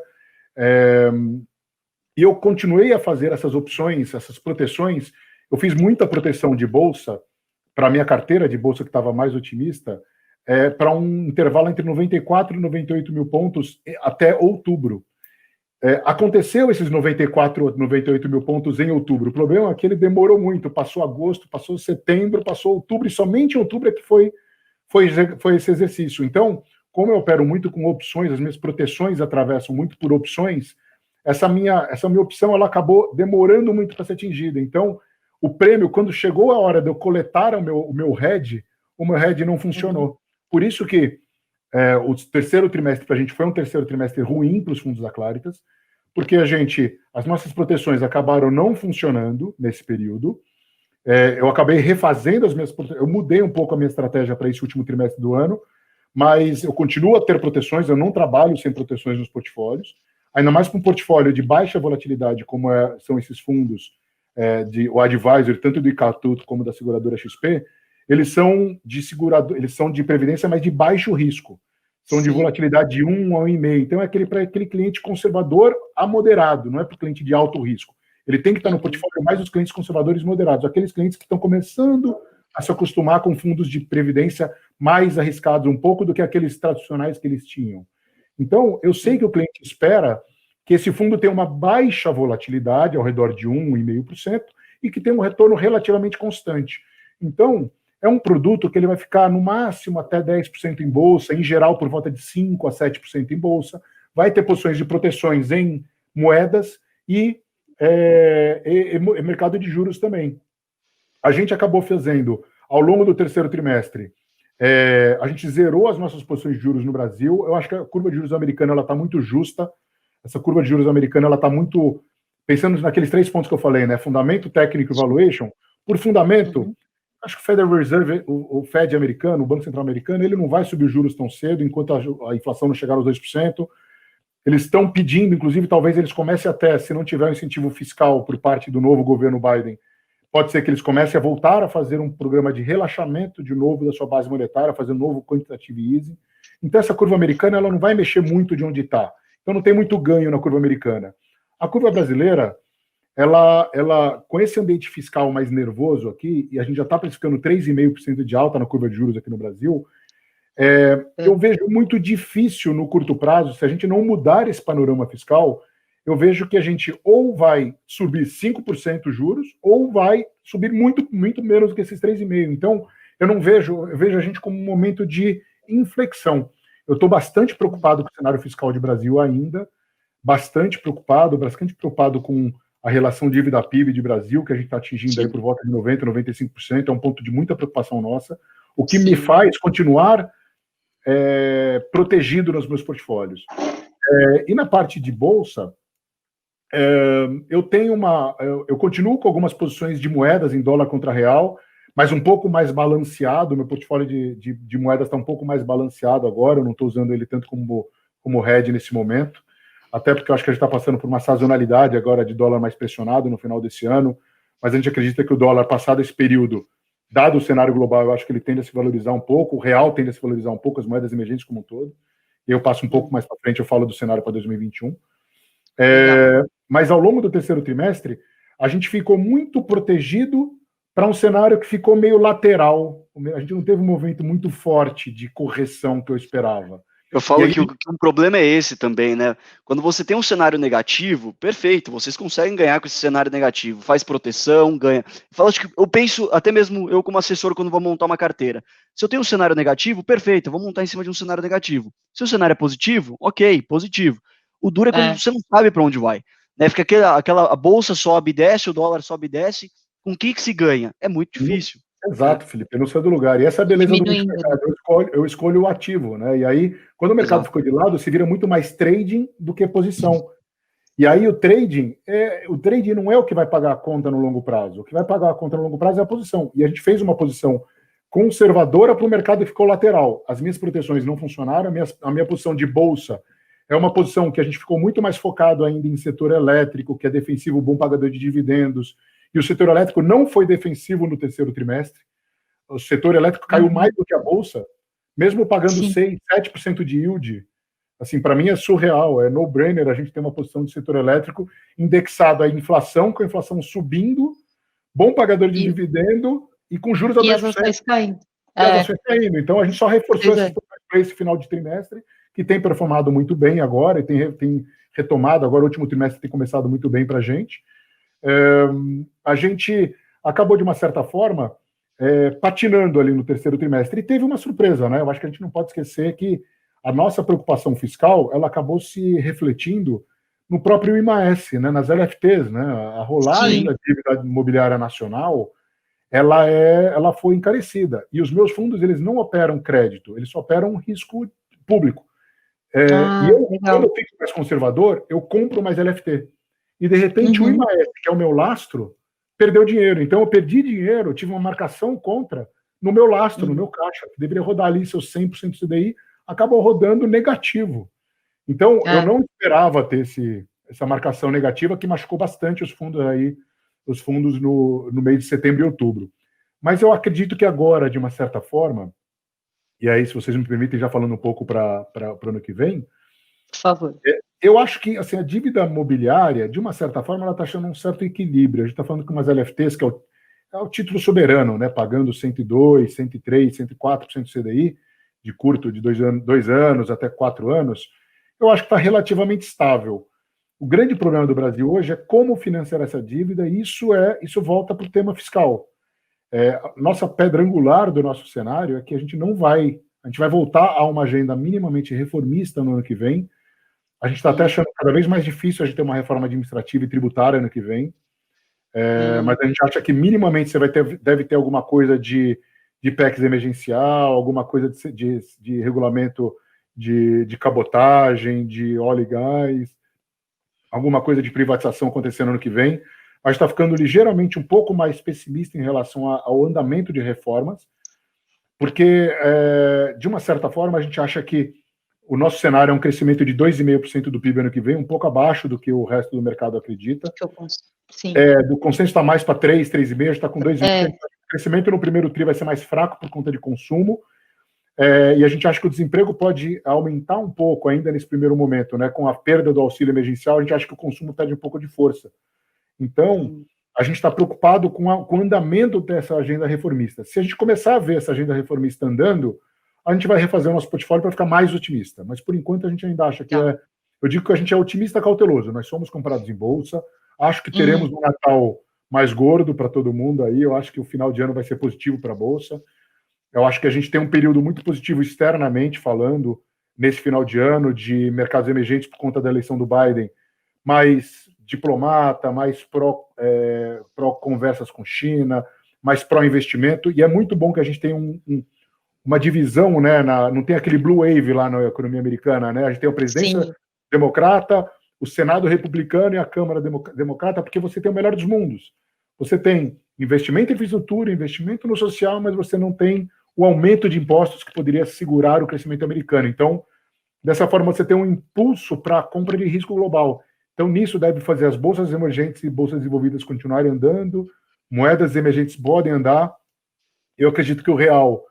e eu continuei a fazer essas opções, essas proteções. Eu fiz muita proteção de bolsa, para a minha carteira de bolsa que estava mais otimista, para um intervalo entre 94 e 98 mil pontos até outubro. Aconteceu esses 94, 98 mil pontos em outubro. O problema é que ele demorou muito. Passou agosto, passou setembro, passou outubro, e somente em outubro é que foi esse exercício. Então, como eu opero muito com opções, as minhas proteções atravessam muito por opções, essa minha opção ela acabou demorando muito para ser atingida. Então, o prêmio, quando chegou a hora de eu coletar o meu hedge não funcionou. Por isso que o terceiro trimestre para a gente foi um terceiro trimestre ruim para os fundos da Claritas, porque as nossas proteções acabaram não funcionando nesse período. Eu acabei refazendo eu mudei um pouco a minha estratégia para esse último trimestre do ano, mas eu continuo a ter proteções, eu não trabalho sem proteções nos portfólios, ainda mais com um portfólio de baixa volatilidade, como são esses fundos, o Advisor, tanto do Icatu como da seguradora XP, eles são de previdência, mas de baixo risco. São de volatilidade de 1 a 1,5. Então, é para aquele cliente conservador a moderado, não é para o cliente de alto risco. Ele tem que estar no portfólio mais dos clientes conservadores moderados, aqueles clientes que estão começando a se acostumar com fundos de previdência mais arriscados um pouco do que aqueles tradicionais que eles tinham. Então, eu sei que o cliente espera que esse fundo tenha uma baixa volatilidade, ao redor de 1,5%, e que tenha um retorno relativamente constante. Então, é um produto que ele vai ficar no máximo até 10% em bolsa, em geral por volta de 5% a 7% em bolsa, vai ter posições de proteções em moedas e mercado de juros também. A gente acabou fazendo, ao longo do terceiro trimestre, a gente zerou as nossas posições de juros no Brasil. Eu acho que a curva de juros americana está muito justa. Essa curva de juros americana está muito, pensando naqueles 3 pontos que eu falei, né? Fundamento, técnico e valuation. Por fundamento, acho que o Federal Reserve, o Fed americano, o Banco Central americano, ele não vai subir os juros tão cedo enquanto a inflação não chegar aos 2%. Eles estão pedindo, inclusive, talvez eles comecem até, se não tiver um incentivo fiscal por parte do novo governo Biden, pode ser que eles comecem a voltar a fazer um programa de relaxamento de novo da sua base monetária, fazer um novo quantitative easing. Então, essa curva americana ela não vai mexer muito de onde está. Então, não tem muito ganho na curva americana. A curva brasileira, ela com esse ambiente fiscal mais nervoso aqui, e a gente já está precificando 3,5% de alta na curva de juros aqui no Brasil, Eu vejo muito difícil no curto prazo, se a gente não mudar esse panorama fiscal, eu vejo que a gente ou vai subir 5% juros, ou vai subir muito, muito menos do que esses 3,5%. Então, eu vejo a gente como um momento de inflexão. Eu estou bastante preocupado com o cenário fiscal de Brasil ainda, bastante preocupado com a relação dívida-PIB de Brasil, que a gente está atingindo aí por volta de 90%, 95%, é um ponto de muita preocupação nossa, o que me faz continuar protegido nos meus portfólios. E na parte de bolsa, eu continuo com algumas posições de moedas em dólar contra real, mas um pouco mais balanceado. Meu portfólio de moedas está um pouco mais balanceado agora, eu não estou usando ele tanto como hedge nesse momento, até porque eu acho que a gente está passando por uma sazonalidade agora de dólar mais pressionado no final desse ano, mas a gente acredita que o dólar, passado esse período, dado o cenário global, eu acho que ele tende a se valorizar um pouco, o real tende a se valorizar um pouco, as moedas emergentes como um todo, e eu passo um pouco mais para frente, eu falo do cenário para 2021. Mas ao longo do terceiro trimestre, a gente ficou muito protegido para um cenário que ficou meio lateral. A gente não teve um movimento muito forte de correção que eu esperava. Eu falo que um problema é esse também, né? Quando você tem um cenário negativo, perfeito, vocês conseguem ganhar com esse cenário negativo, faz proteção, ganha. Eu penso, até mesmo eu como assessor, quando vou montar uma carteira, se eu tenho um cenário negativo, perfeito, eu vou montar em cima de um cenário negativo. Se o cenário é positivo, ok, positivo. O duro é quando você não sabe para onde vai, né? Fica a bolsa sobe e desce, o dólar sobe e desce, com o que se ganha? É muito difícil. Exato, Felipe, eu não sei do lugar. E essa é a beleza do multimercado. Eu escolho o ativo, né? E aí, quando o mercado ficou de lado, se vira muito mais trading do que posição. E aí o trading não é o que vai pagar a conta no longo prazo. O que vai pagar a conta no longo prazo é a posição. E a gente fez uma posição conservadora para o mercado e ficou lateral. As minhas proteções não funcionaram, a minha posição de bolsa é uma posição que a gente ficou muito mais focado ainda em setor elétrico, que é defensivo, bom pagador de dividendos. E o setor elétrico não foi defensivo no terceiro trimestre. O setor elétrico caiu mais do que a bolsa, mesmo pagando 6%, 7% de yield. Assim, para mim é surreal, é no-brainer a gente ter uma posição de setor elétrico indexado à inflação, com a inflação subindo, bom pagador de dividendo e com juros a 10%. E as ações caindo. As ações caindo. Então, a gente só reforçou esse final de trimestre, que tem performado muito bem agora, e tem retomado, agora o último trimestre tem começado muito bem para a gente. A gente acabou, de uma certa forma, patinando ali no terceiro trimestre. E teve uma surpresa, né? Eu acho que a gente não pode esquecer que a nossa preocupação fiscal, ela acabou se refletindo no próprio IMAS, né? Nas LFTs, né? A rolagem da dívida imobiliária nacional, ela foi encarecida. E os meus fundos, eles não operam crédito, eles só operam risco público. Quando eu fico mais conservador, eu compro mais LFT. E, de repente, o IMAS, que é o meu lastro, perdeu dinheiro. Então, eu perdi dinheiro, eu tive uma marcação contra no meu lastro, no meu caixa, que deveria rodar ali seus 100% CDI, acabou rodando negativo. Então, eu não esperava ter essa marcação negativa, que machucou bastante os fundos no mês de setembro e outubro. Mas eu acredito que agora, de uma certa forma, e aí, se vocês me permitem, já falando um pouco para o ano que vem, por favor. Eu acho que assim, a dívida imobiliária, de uma certa forma, ela está achando um certo equilíbrio. A gente está falando com umas LFTs, que é o título soberano, né, pagando 102%, 103%, 104% CDI, de curto, de 2 anos até 4 anos. Eu acho que está relativamente estável. O grande problema do Brasil hoje é como financiar essa dívida, e isso volta para o tema fiscal. Nossa pedra angular do nosso cenário é que a gente vai voltar a uma agenda minimamente reformista no ano que vem. A gente está até achando cada vez mais difícil a gente ter uma reforma administrativa e tributária ano que vem. Mas a gente acha que minimamente você deve ter alguma coisa de PECs emergencial, alguma coisa de regulamento de cabotagem, de óleo e gás, alguma coisa de privatização acontecendo ano que vem. A gente está ficando ligeiramente um pouco mais pessimista em relação ao andamento de reformas, porque, de uma certa forma, a gente acha que o nosso cenário é um crescimento de 2,5% do PIB ano que vem, um pouco abaixo do que o resto do mercado acredita. Sim. Do consenso está mais para 3,5%, a gente está com 2,5%. O crescimento no primeiro tri vai ser mais fraco por conta de consumo, e a gente acha que o desemprego pode aumentar um pouco ainda nesse primeiro momento, né? Com a perda do auxílio emergencial, a gente acha que o consumo perde um pouco de força. Então, a gente está preocupado com o andamento dessa agenda reformista. Se a gente começar a ver essa agenda reformista andando, a gente vai refazer o nosso portfólio para ficar mais otimista. Mas, por enquanto, a gente ainda acha que Eu digo que a gente é otimista cauteloso. Nós somos comprados em bolsa. Acho que teremos um Natal mais gordo para todo mundo aí. Eu acho que o final de ano vai ser positivo para a bolsa. Eu acho que a gente tem um período muito positivo externamente falando nesse final de ano de mercados emergentes por conta da eleição do Biden, mais diplomata, mais pró-conversas com China, mais pró-investimento, e é muito bom que a gente tenha uma divisão, né? Não tem aquele blue wave lá na economia americana, né? A gente tem a presidência democrata, o Senado republicano e a Câmara democrata, porque você tem o melhor dos mundos. Você tem investimento em infraestrutura, investimento no social, mas você não tem o aumento de impostos que poderia segurar o crescimento americano. Então, dessa forma, você tem um impulso para a compra de risco global. Então, nisso deve fazer as bolsas emergentes e bolsas desenvolvidas continuarem andando, moedas emergentes podem andar. Eu acredito que o real,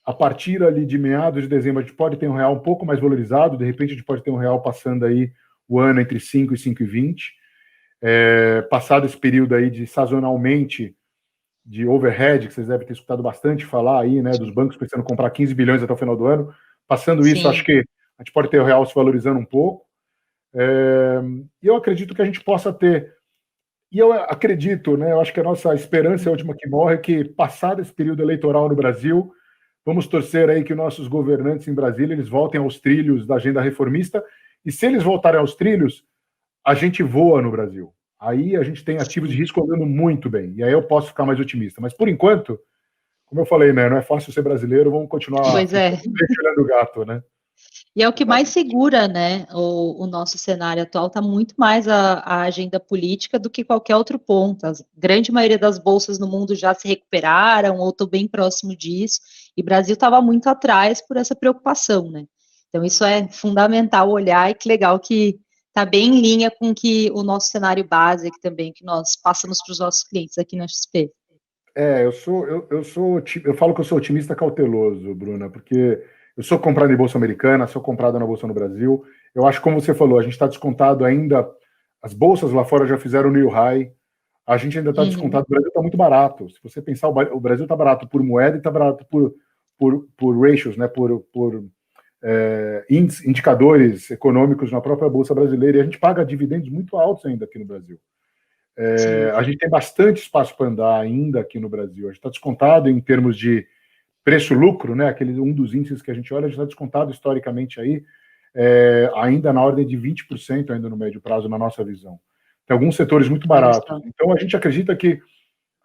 a partir ali de meados de dezembro, a gente pode ter um real um pouco mais valorizado, de repente a gente pode ter um real passando aí o ano entre 5 e 5,20. Passado esse período aí de sazonalmente de overhead, que vocês devem ter escutado bastante falar aí, né, dos bancos precisando comprar 15 bilhões até o final do ano. Passando isso, acho que a gente pode ter o real se valorizando um pouco. E eu acredito que a gente possa ter, e eu acredito, né, eu acho que a nossa esperança é a última que morre, que passado esse período eleitoral no Brasil, vamos torcer aí que nossos governantes em Brasília, eles voltem aos trilhos da agenda reformista, e se eles voltarem aos trilhos, a gente voa no Brasil. Aí a gente tem ativos de risco andando muito bem, e aí eu posso ficar mais otimista. Mas, por enquanto, como eu falei, né, não é fácil ser brasileiro, vamos continuar olhando o gato, né? E é o que mais segura, né, o nosso cenário atual, está muito mais a agenda política do que qualquer outro ponto. A grande maioria das bolsas no mundo já se recuperaram ou estão bem próximo disso, e o Brasil estava muito atrás por essa preocupação, né? Então isso é fundamental olhar, e que legal que está bem em linha com que o nosso cenário base aqui também, que nós passamos para os nossos clientes aqui na XP. Eu falo que eu sou otimista cauteloso, Bruna, porque eu sou comprado em bolsa americana, sou comprado na bolsa no Brasil. Eu acho, como você falou, a gente está descontado ainda, as bolsas lá fora já fizeram new high, a gente ainda está descontado, o Brasil está muito barato. Se você pensar, o Brasil está barato por moeda e está barato por ratios, né, por indicadores econômicos na própria bolsa brasileira, e a gente paga dividendos muito altos ainda aqui no Brasil. A gente tem bastante espaço para andar ainda aqui no Brasil. A gente está descontado em termos de preço-lucro, né? Um dos índices que a gente olha, a gente está descontado historicamente aí, ainda na ordem de 20% ainda no médio prazo, na nossa visão. Tem alguns setores muito baratos. Então, a gente acredita que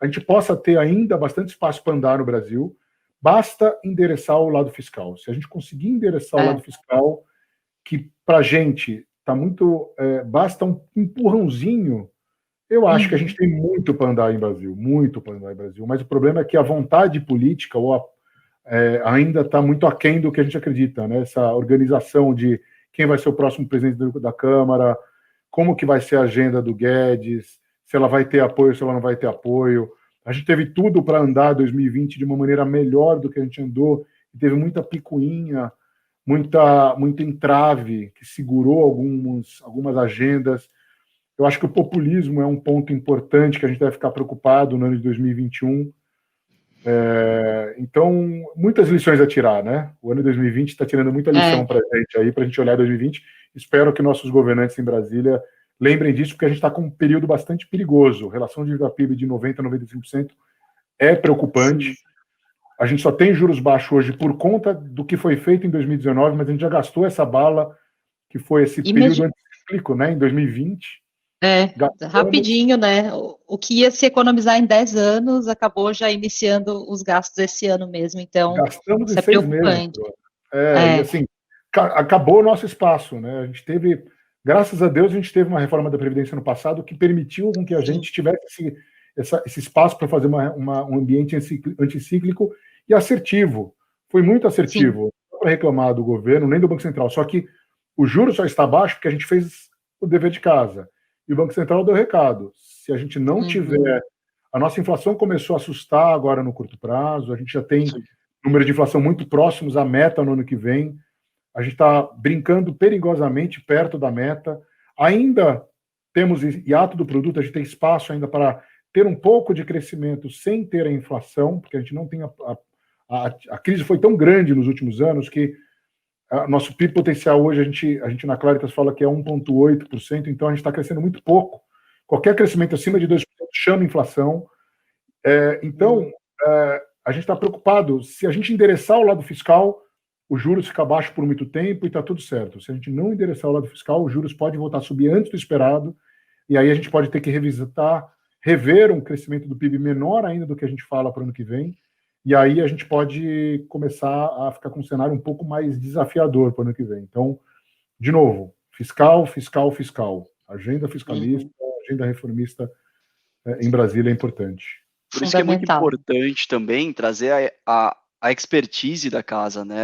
a gente possa ter ainda bastante espaço para andar no Brasil, basta endereçar o lado fiscal. Se a gente conseguir endereçar o lado fiscal, que para a gente está muito... basta um empurrãozinho. Eu acho que a gente tem muito para andar em Brasil, muito para andar em Brasil, mas o problema é que a vontade política ainda está muito aquém do que a gente acredita, né? Essa organização de quem vai ser o próximo presidente da Câmara, como que vai ser a agenda do Guedes, se ela vai ter apoio, se ela não vai ter apoio. A gente teve tudo para andar 2020 de uma maneira melhor do que a gente andou, e teve muita picuinha, muita entrave que segurou algumas agendas. Eu acho que o populismo é um ponto importante que a gente deve ficar preocupado no ano de 2021. Então, muitas lições a tirar, né? O ano de 2020 está tirando muita lição para a gente olhar 2020. Espero que nossos governantes em Brasília lembrem disso, porque a gente está com um período bastante perigoso. A relação de PIB de 90% a 95% é preocupante. A gente só tem juros baixos hoje por conta do que foi feito em 2019, mas a gente já gastou essa bala, que foi esse período anticíclico, né, em 2020. Rapidinho, né? O que ia se economizar em 10 anos acabou já iniciando os gastos esse ano mesmo, então gastamos isso é preocupante. E assim, acabou o nosso espaço, né? A gente teve, graças a Deus, a gente teve uma reforma da Previdência no passado que permitiu com que a gente tivesse esse espaço para fazer um ambiente anticíclico e assertivo. Foi muito assertivo. Não para reclamar do governo, nem do Banco Central, só que o juro só está baixo porque a gente fez o dever de casa. E o Banco Central deu recado. Se a gente não tiver... A nossa inflação começou a assustar agora no curto prazo, a gente já tem números de inflação muito próximos à meta no ano que vem, a gente está brincando perigosamente perto da meta, ainda temos hiato do produto, a gente tem espaço ainda para ter um pouco de crescimento sem ter a inflação, porque a gente não tem a crise foi tão grande nos últimos anos que nosso PIB potencial hoje, a gente na Claritas fala que é 1,8%, então a gente está crescendo muito pouco. Qualquer crescimento acima de 2% chama inflação. Então, a gente está preocupado. Se a gente endereçar o lado fiscal, os juros ficam baixos por muito tempo e está tudo certo. Se a gente não endereçar o lado fiscal, os juros podem voltar a subir antes do esperado, e aí a gente pode ter que rever um crescimento do PIB menor ainda do que a gente fala para o ano que vem, e aí a gente pode começar a ficar com um cenário um pouco mais desafiador para o ano que vem. Então, de novo, fiscal. Agenda fiscalista, agenda reformista em Brasília é importante. Por isso que é muito importante também trazer a expertise da casa, né?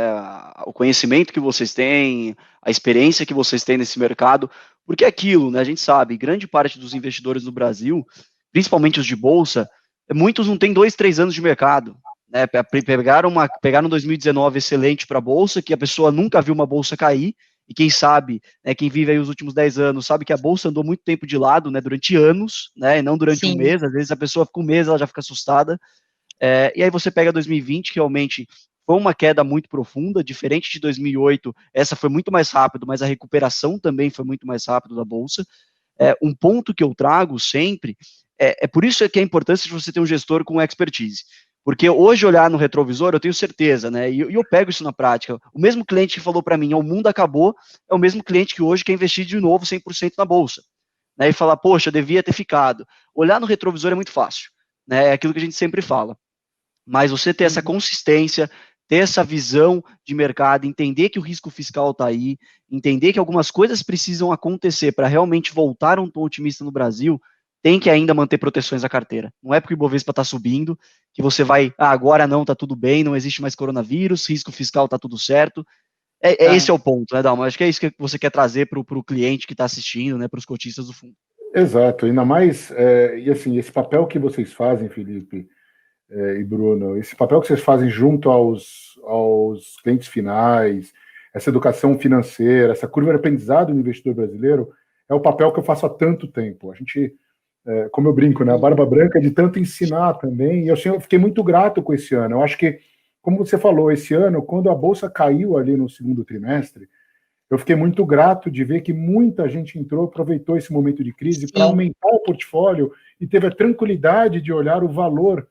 O conhecimento que vocês têm, a experiência que vocês têm nesse mercado, porque é aquilo, né? A gente sabe, grande parte dos investidores no Brasil, principalmente os de bolsa, muitos não têm 2, 3 anos de mercado, né? Pegaram 2019 excelente para a bolsa, que a pessoa nunca viu uma bolsa cair, e quem sabe, né, quem vive aí os últimos 10 anos, sabe que a bolsa andou muito tempo de lado, né, durante anos, né, e não durante um mês. Às vezes a pessoa fica um mês, ela já fica assustada. E aí você pega 2020, que realmente foi uma queda muito profunda, diferente de 2008, essa foi muito mais rápido, mas a recuperação também foi muito mais rápido da bolsa. Um ponto que eu trago sempre, por isso que é a importância de você ter um gestor com expertise. Porque hoje, olhar no retrovisor, eu tenho certeza, né? E eu pego isso na prática. O mesmo cliente que falou para mim, o mundo acabou, é o mesmo cliente que hoje quer investir de novo 100% na bolsa. Né? E falar, poxa, devia ter ficado. Olhar no retrovisor é muito fácil. Né? É aquilo que a gente sempre fala. Mas você ter essa consistência, ter essa visão de mercado, entender que o risco fiscal está aí, entender que algumas coisas precisam acontecer para realmente voltar a um tom otimista no Brasil, tem que ainda manter proteções na carteira. Não é porque o Ibovespa está subindo que você vai, agora não, está tudo bem, não existe mais coronavírus, risco fiscal está tudo certo. Esse é o ponto, né, Dalma? Acho que é isso que você quer trazer para o cliente que está assistindo, né, para os cotistas do fundo. Exato, ainda mais, e assim, esse papel que vocês fazem, Felipe e Bruno, esse papel que vocês fazem junto aos clientes finais, essa educação financeira, essa curva de aprendizado do investidor brasileiro, é o papel que eu faço há tanto tempo. A gente, como eu brinco, né, a barba branca de tanto ensinar também, e eu fiquei muito grato com esse ano. Eu acho que, como você falou, esse ano, quando a bolsa caiu ali no segundo trimestre, eu fiquei muito grato de ver que muita gente aproveitou esse momento de crise para aumentar o portfólio e teve a tranquilidade de olhar o valor,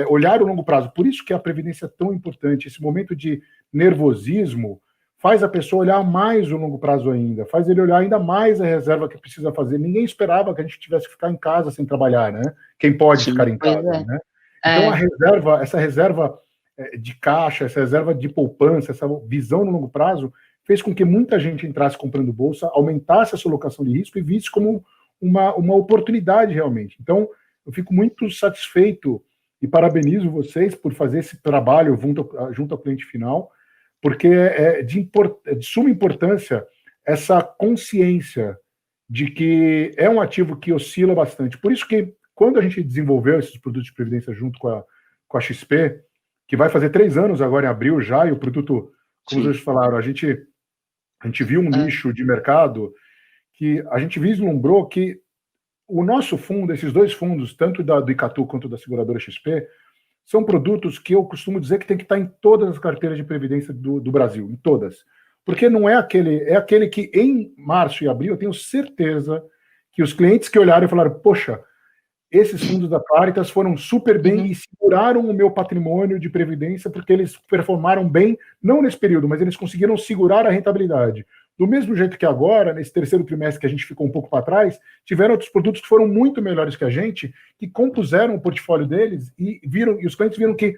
olhar o longo prazo. Por isso que a previdência é tão importante. Esse momento de nervosismo faz a pessoa olhar mais o longo prazo ainda, faz ele olhar ainda mais a reserva que precisa fazer. Ninguém esperava que a gente tivesse que ficar em casa sem trabalhar, né? Quem pode ficar em casa, né? Então, essa reserva de caixa, essa reserva de poupança, essa visão no longo prazo, fez com que muita gente entrasse comprando bolsa, aumentasse a sua alocação de risco e visse como uma oportunidade realmente. Então, eu fico muito satisfeito e parabenizo vocês por fazer esse trabalho junto ao cliente final, porque é de suma importância essa consciência de que é um ativo que oscila bastante. Por isso que, quando a gente desenvolveu esses produtos de previdência junto com a XP, que vai fazer 3 anos agora em abril já, e o produto, como vocês falaram, a gente viu um nicho de mercado que a gente vislumbrou que o nosso fundo, esses 2 fundos, tanto do Icatu quanto da seguradora XP, são produtos que eu costumo dizer que tem que estar em todas as carteiras de previdência do Brasil, em todas. Porque não é aquele que em março e abril eu tenho certeza que os clientes que olharam e falaram, poxa, esses fundos da Claritas foram super bem e seguraram o meu patrimônio de previdência porque eles performaram bem, não nesse período, mas eles conseguiram segurar a rentabilidade. Do mesmo jeito que agora, nesse terceiro trimestre que a gente ficou um pouco para trás, tiveram outros produtos que foram muito melhores que a gente, que compuseram o portfólio deles e os clientes viram que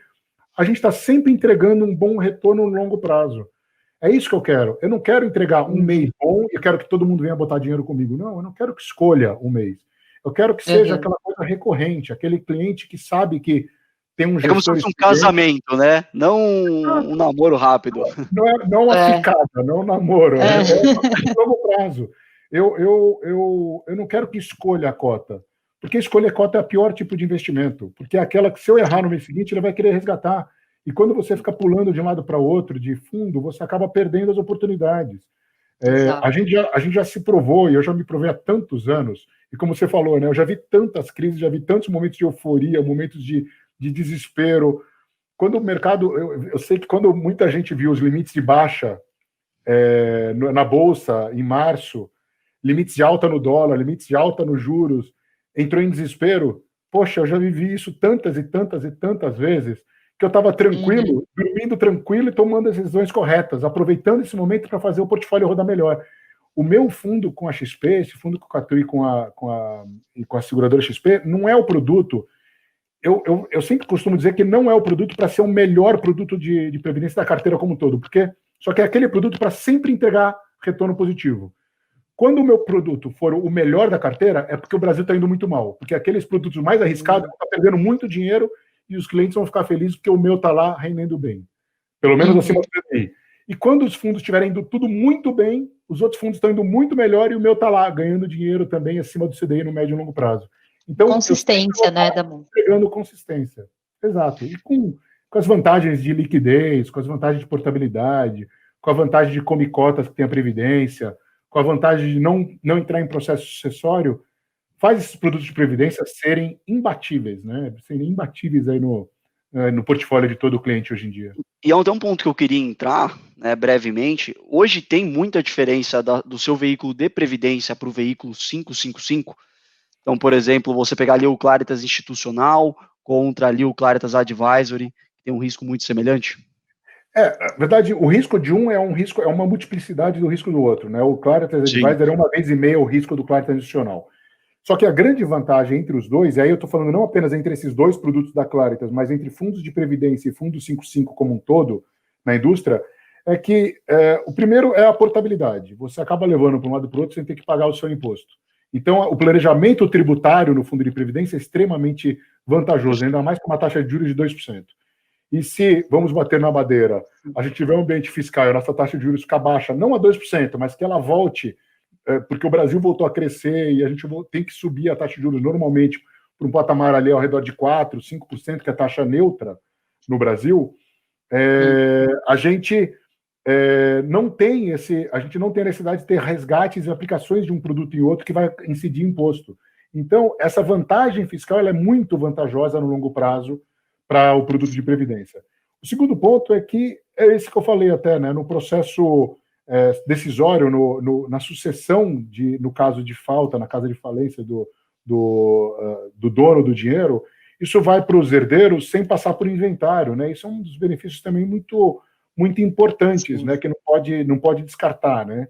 a gente está sempre entregando um bom retorno no longo prazo. É isso que eu quero. Eu não quero entregar um mês bom e eu quero que todo mundo venha botar dinheiro comigo. Não, eu não quero que escolha um mês. Eu quero que seja aquela coisa recorrente, aquele cliente que sabe que tem um gestor... É como se fosse um casamento, né? Não um namoro rápido. Não uma ficada, não um namoro. É longo prazo. Eu não quero que escolha a cota, porque escolher a cota é o pior tipo de investimento, porque é aquela que, se eu errar no mês seguinte, ele vai querer resgatar. E quando você fica pulando de um lado para outro, de fundo, você acaba perdendo as oportunidades. A gente já se provou, e eu já me provei há tantos anos, e como você falou, né, eu já vi tantas crises, já vi tantos momentos de euforia, momentos de desespero, quando o mercado, eu sei que quando muita gente viu os limites de baixa na Bolsa em março, limites de alta no dólar, limites de alta nos juros, entrou em desespero. Poxa, eu já vivi isso tantas e tantas e tantas vezes, que eu estava tranquilo, dormindo tranquilo e tomando as decisões corretas, aproveitando esse momento para fazer o portfólio rodar melhor. O meu fundo com a XP, esse fundo com o Catu e com a seguradora XP, não é o produto. Eu sempre costumo dizer que não é o produto para ser o melhor produto de previdência da carteira como um todo, porque só que é aquele produto para sempre entregar retorno positivo. Quando o meu produto for o melhor da carteira, é porque o Brasil está indo muito mal, porque aqueles produtos mais arriscados estão perdendo muito dinheiro e os clientes vão ficar felizes porque o meu está lá rendendo bem, pelo menos acima do PDI. E quando os fundos estiverem indo tudo muito bem, os outros fundos estão indo muito melhor e o meu está lá ganhando dinheiro também acima do CDI no médio e longo prazo. Então, consistência, né, Damon? Pegando consistência. Exato. E com as vantagens de liquidez, com as vantagens de portabilidade, com a vantagem de comer cotas que tem a Previdência, com a vantagem de não entrar em processo sucessório, faz esses produtos de previdência serem imbatíveis, né? Serem imbatíveis aí no portfólio de todo cliente hoje em dia. E até um ponto que eu queria entrar, né, brevemente, hoje tem muita diferença do seu veículo de previdência para o veículo 555. Então, por exemplo, você pegar ali o Claritas Institucional contra ali o Claritas Advisory, que tem um risco muito semelhante? Na verdade, o risco de um é uma multiplicidade do risco do outro, né? O Claritas Advisory é 1,5 vezes o risco do Claritas Institucional. Só que a grande vantagem entre os dois, e aí eu estou falando não apenas entre esses dois produtos da Claritas, mas entre fundos de previdência e fundo 55 como um todo, na indústria, é que o primeiro é a portabilidade. Você acaba levando para um lado e para o outro sem ter que pagar o seu imposto. Então, o planejamento tributário no fundo de previdência é extremamente vantajoso, ainda mais com uma taxa de juros de 2%. E se, vamos bater na madeira, a gente tiver um ambiente fiscal e a nossa taxa de juros ficar baixa, não a 2%, mas que ela volte, porque o Brasil voltou a crescer e a gente tem que subir a taxa de juros normalmente para um patamar ali ao redor de 4%, 5%, que é a taxa neutra no Brasil, a gente não tem a necessidade de ter resgates e aplicações de um produto em outro que vai incidir imposto. Então, essa vantagem fiscal ela é muito vantajosa no longo prazo para o produto de previdência. O segundo ponto é que é esse que eu falei até, né, no processo decisório, na sucessão, no caso de falta, na casa de falência do dono do dinheiro, isso vai para os herdeiros sem passar por inventário, né? Isso é um dos benefícios também muito, muito importantes, né, que não pode descartar, né?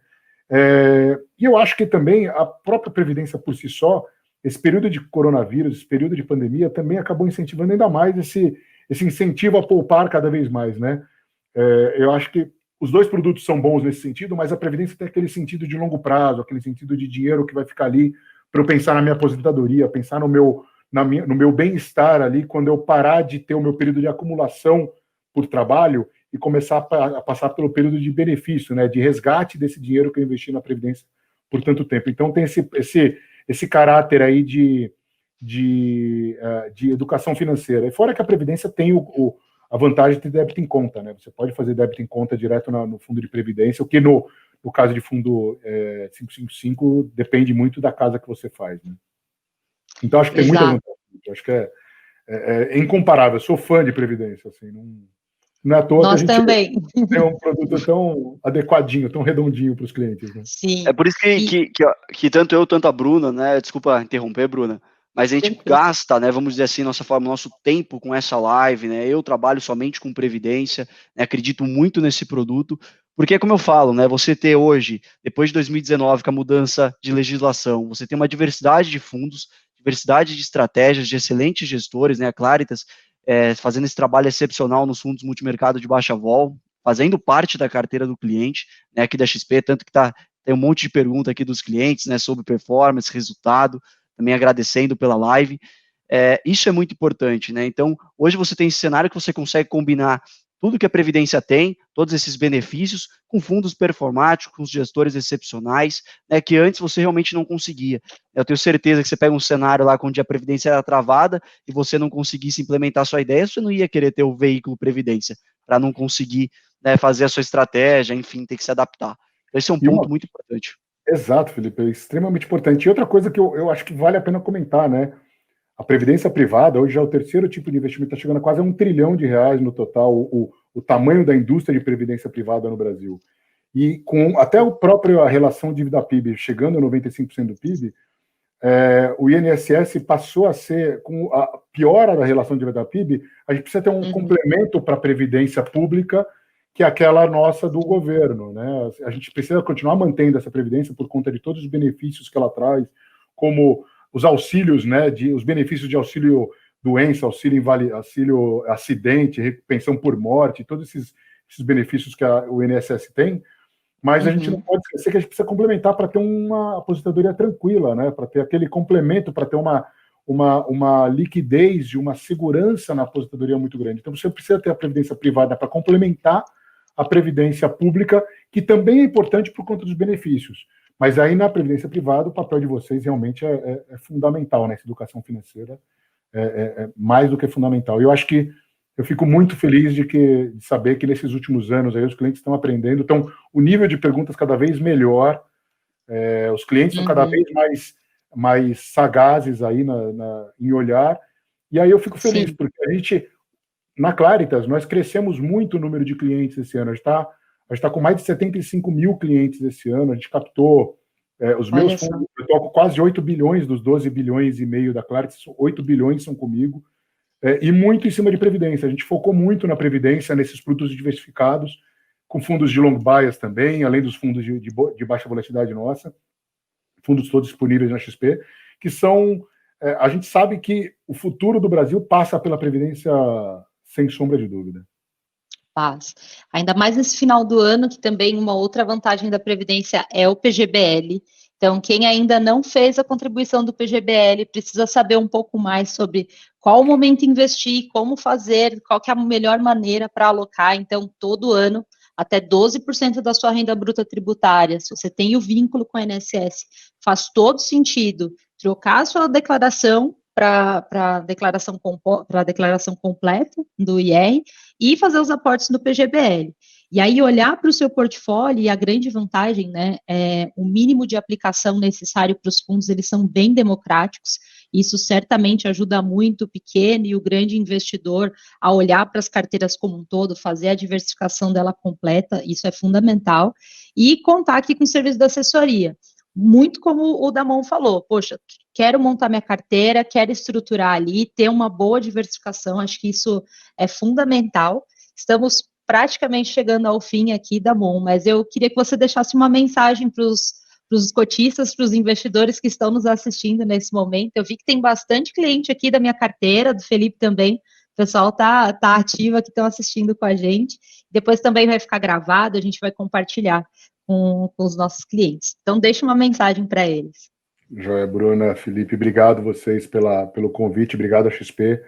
E eu acho que também a própria Previdência por si só, esse período de coronavírus, esse período de pandemia, também acabou incentivando ainda mais esse incentivo a poupar cada vez mais, né? Eu acho que os dois produtos são bons nesse sentido, mas a Previdência tem aquele sentido de longo prazo, aquele sentido de dinheiro que vai ficar ali para eu pensar na minha aposentadoria, pensar no meu bem-estar ali, quando eu parar de ter o meu período de acumulação por trabalho e começar a passar pelo período de benefício, né, de resgate desse dinheiro que eu investi na Previdência por tanto tempo. Então tem esse caráter aí de educação financeira. E fora que a Previdência tem a vantagem de ter débito em conta, né? Você pode fazer débito em conta direto no fundo de Previdência, o que no caso de fundo 555 depende muito da casa que você faz, né? Então acho que tem muita vantagem. Acho que é incomparável. Eu sou fã de Previdência, assim, não é à toa Nós que a gente também. tem um produto tão adequadinho, tão redondinho para os clientes, né? Sim. É por isso que tanto eu, tanto a Bruna, né? Desculpa interromper, Bruna, mas a gente gasta, né? Vamos dizer assim, nosso tempo com essa live, né? Eu trabalho somente com Previdência, né, acredito muito nesse produto, porque, como eu falo, né? Você ter hoje, depois de 2019, com a mudança de legislação, você tem uma diversidade de fundos, diversidade de estratégias, de excelentes gestores, né? A Claritas fazendo esse trabalho excepcional nos fundos multimercado de baixa vol, fazendo parte da carteira do cliente, né, aqui da XP, tanto que tem um monte de pergunta aqui dos clientes, né, sobre performance, resultado, também agradecendo pela live. Isso é muito importante, né? Então, hoje você tem esse cenário que você consegue combinar tudo que a Previdência tem, todos esses benefícios, com fundos performáticos, com gestores excepcionais, né, que antes você realmente não conseguia. Eu tenho certeza que você pega um cenário lá onde a Previdência era travada e você não conseguisse implementar a sua ideia, você não ia querer ter o veículo Previdência, para não conseguir, né, fazer a sua estratégia, enfim, ter que se adaptar. Esse é um ponto muito importante. Exato, Felipe, é extremamente importante. E outra coisa que eu acho que vale a pena comentar, né? A previdência privada hoje já é o terceiro tipo de investimento, está chegando a quase R$1 trilhão no total, o tamanho da indústria de previdência privada no Brasil. E com até a relação dívida-PIB chegando a 95% do PIB, o INSS passou a ser, com a piora da relação dívida-PIB, a gente precisa ter um complemento para a previdência pública, que é aquela nossa do governo, né? A gente precisa continuar mantendo essa previdência por conta de todos os benefícios que ela traz, como os auxílios, né, os benefícios de auxílio doença, auxílio acidente, pensão por morte, todos esses benefícios que o INSS tem, mas a gente não pode esquecer que a gente precisa complementar para ter uma aposentadoria tranquila, né, para ter aquele complemento, para ter uma liquidez e uma segurança na aposentadoria muito grande. Então você precisa ter a previdência privada para complementar a previdência pública, que também é importante por conta dos benefícios. Mas aí, na previdência privada, o papel de vocês realmente é fundamental, né? Essa educação financeira é mais do que fundamental. E eu acho que eu fico muito feliz de saber que nesses últimos anos aí, os clientes estão aprendendo, o nível de perguntas cada vez melhor, os clientes são cada vez mais sagazes aí em olhar, e aí eu fico feliz, porque a gente, na Claritas, nós crescemos muito o número de clientes esse ano, a gente está com mais de 75 mil clientes esse ano, a gente captou os meus fundos, eu toco quase 8 bilhões dos 12 bilhões e meio da Claritas, 8 bilhões são comigo, e muito em cima de previdência. A gente focou muito na previdência, nesses produtos diversificados, com fundos de long bias também, além dos fundos de baixa volatilidade nossa, fundos todos disponíveis na XP, que são... a gente sabe que o futuro do Brasil passa pela previdência, sem sombra de dúvida. Ainda mais nesse final do ano, que também uma outra vantagem da Previdência é o PGBL. Então, quem ainda não fez a contribuição do PGBL precisa saber um pouco mais sobre qual momento investir, como fazer, qual que é a melhor maneira para alocar. Então, todo ano, até 12% da sua renda bruta tributária, se você tem o vínculo com a INSS, faz todo sentido trocar a sua declaração para a declaração completa do IR e fazer os aportes no PGBL. E aí olhar para o seu portfólio, e a grande vantagem, né, o mínimo de aplicação necessário para os fundos, eles são bem democráticos, isso certamente ajuda muito o pequeno e o grande investidor a olhar para as carteiras como um todo, fazer a diversificação dela completa, isso é fundamental, e contar aqui com o serviço da assessoria. Muito como o Damon falou, poxa, quero montar minha carteira, quero estruturar ali, ter uma boa diversificação, acho que isso é fundamental. Estamos praticamente chegando ao fim aqui, Damon, mas eu queria que você deixasse uma mensagem para os cotistas, para os investidores que estão nos assistindo nesse momento. Eu vi que tem bastante cliente aqui da minha carteira, do Felipe também, o pessoal tá ativo aqui, estão assistindo com a gente. Depois também vai ficar gravado, a gente vai compartilhar com os nossos clientes. Então, deixa uma mensagem para eles. Joia, Bruna, Felipe, obrigado vocês pelo convite, obrigado a XP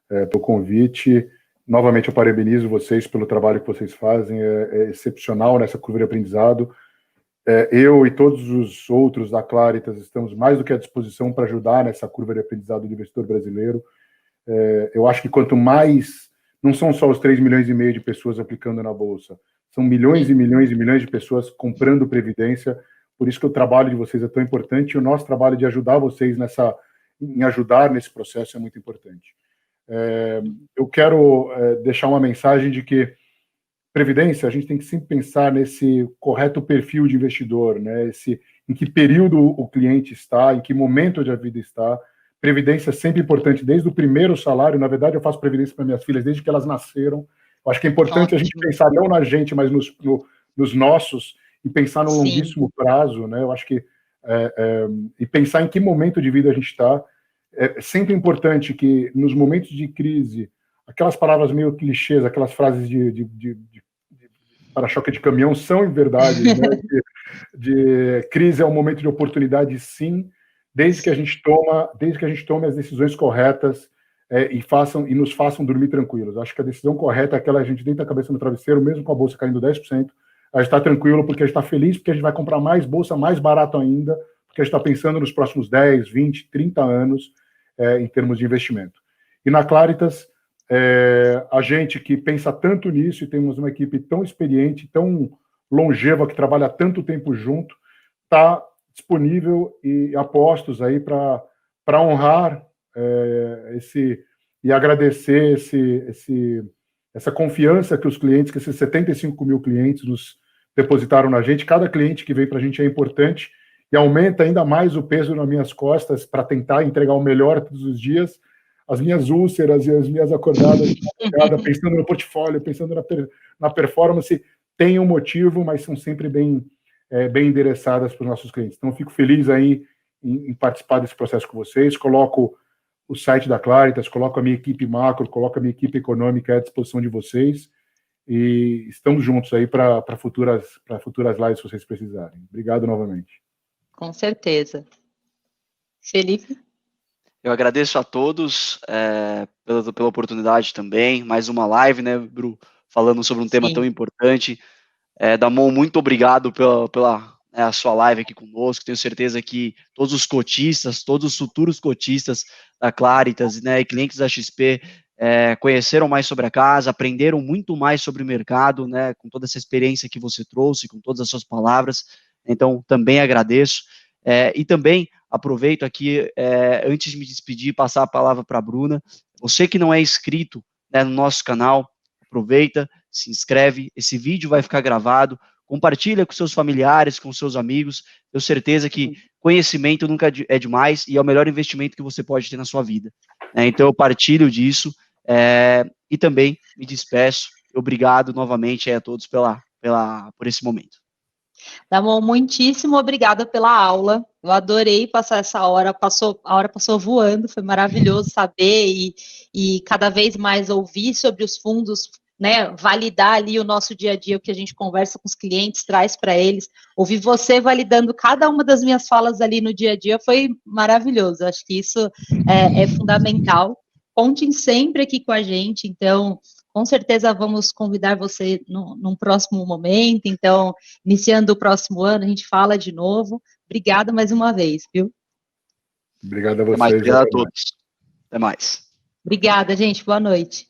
pelo convite. Novamente, eu parabenizo vocês pelo trabalho que vocês fazem, é excepcional nessa curva de aprendizado. Eu e todos os outros da Claritas estamos mais do que à disposição para ajudar nessa curva de aprendizado do investidor brasileiro. Eu acho que quanto mais, não são só os 3,5 milhões de pessoas aplicando na Bolsa, são milhões e milhões e milhões de pessoas comprando previdência, por isso que o trabalho de vocês é tão importante, e o nosso trabalho de ajudar vocês em ajudar nesse processo é muito importante. Eu quero deixar uma mensagem de que previdência, a gente tem que sempre pensar nesse correto perfil de investidor, né? Em que período o cliente está, em que momento da vida está. Previdência é sempre importante, desde o primeiro salário. Na verdade, eu faço previdência para minhas filhas desde que elas nasceram. Eu acho que é importante a gente pensar não na gente, mas nos nossos, e pensar no longuíssimo prazo, né? Eu acho que e pensar em que momento de vida a gente está. É sempre importante que, nos momentos de crise, aquelas palavras meio clichês, aquelas frases de para-choque de caminhão são, em verdade, né? de crise é um momento de oportunidade, sim, desde que a gente tome as decisões corretas e nos façam dormir tranquilos. Acho que a decisão correta é aquela que a gente deita a cabeça no travesseiro, mesmo com a bolsa caindo 10%, a gente está tranquilo porque a gente está feliz, porque a gente vai comprar mais bolsa, mais barato ainda, porque a gente está pensando nos próximos 10, 20, 30 anos em termos de investimento. E na Claritas, a gente que pensa tanto nisso e temos uma equipe tão experiente, tão longeva, que trabalha há tanto tempo junto, está disponível e apostos aí para honrar e agradecer essa confiança que os clientes, que esses 75 mil clientes nos depositaram na gente. Cada cliente que vem para a gente é importante e aumenta ainda mais o peso nas minhas costas para tentar entregar o melhor todos os dias. As minhas úlceras e as minhas acordadas, pensando no portfólio, pensando na performance, têm um motivo, mas são sempre bem endereçadas para os nossos clientes. Então, eu fico feliz aí em participar desse processo com vocês. Coloco o site da Claritas, coloco a minha equipe macro, coloco a minha equipe econômica à disposição de vocês e estamos juntos aí para futuras lives, se vocês precisarem. Obrigado novamente. Com certeza. Felipe? Eu agradeço a todos pela oportunidade também. Mais uma live, né, Bru? Falando sobre um tema tão importante. Damon, muito obrigado pela a sua live aqui conosco. Tenho certeza que todos os cotistas, todos os futuros cotistas da Claritas, né, e clientes da XP conheceram mais sobre a casa, aprenderam muito mais sobre o mercado, né, com toda essa experiência que você trouxe, com todas as suas palavras. Então, também agradeço. E também aproveito aqui, antes de me despedir, passar a palavra para a Bruna. Você que não é inscrito, né, no nosso canal, aproveita, se inscreve, esse vídeo vai ficar gravado, compartilha com seus familiares, com seus amigos. Tenho certeza que conhecimento nunca é demais e é o melhor investimento que você pode ter na sua vida. Então, eu partilho disso e também me despeço. Obrigado novamente a todos por esse momento. Damon, muitíssimo obrigada pela aula. Eu adorei passar essa hora, a hora passou voando, foi maravilhoso saber e cada vez mais ouvir sobre os fundos, né, validar ali o nosso dia a dia, o que a gente conversa com os clientes, traz para eles. Ouvir você validando cada uma das minhas falas ali no dia a dia foi maravilhoso. Acho que isso é fundamental. Contem sempre aqui com a gente, então, com certeza vamos convidar você num próximo momento. Então, iniciando o próximo ano, a gente fala de novo. Obrigada mais uma vez, viu? Obrigado a vocês. Obrigado a todos. Até mais. Obrigada, gente. Boa noite.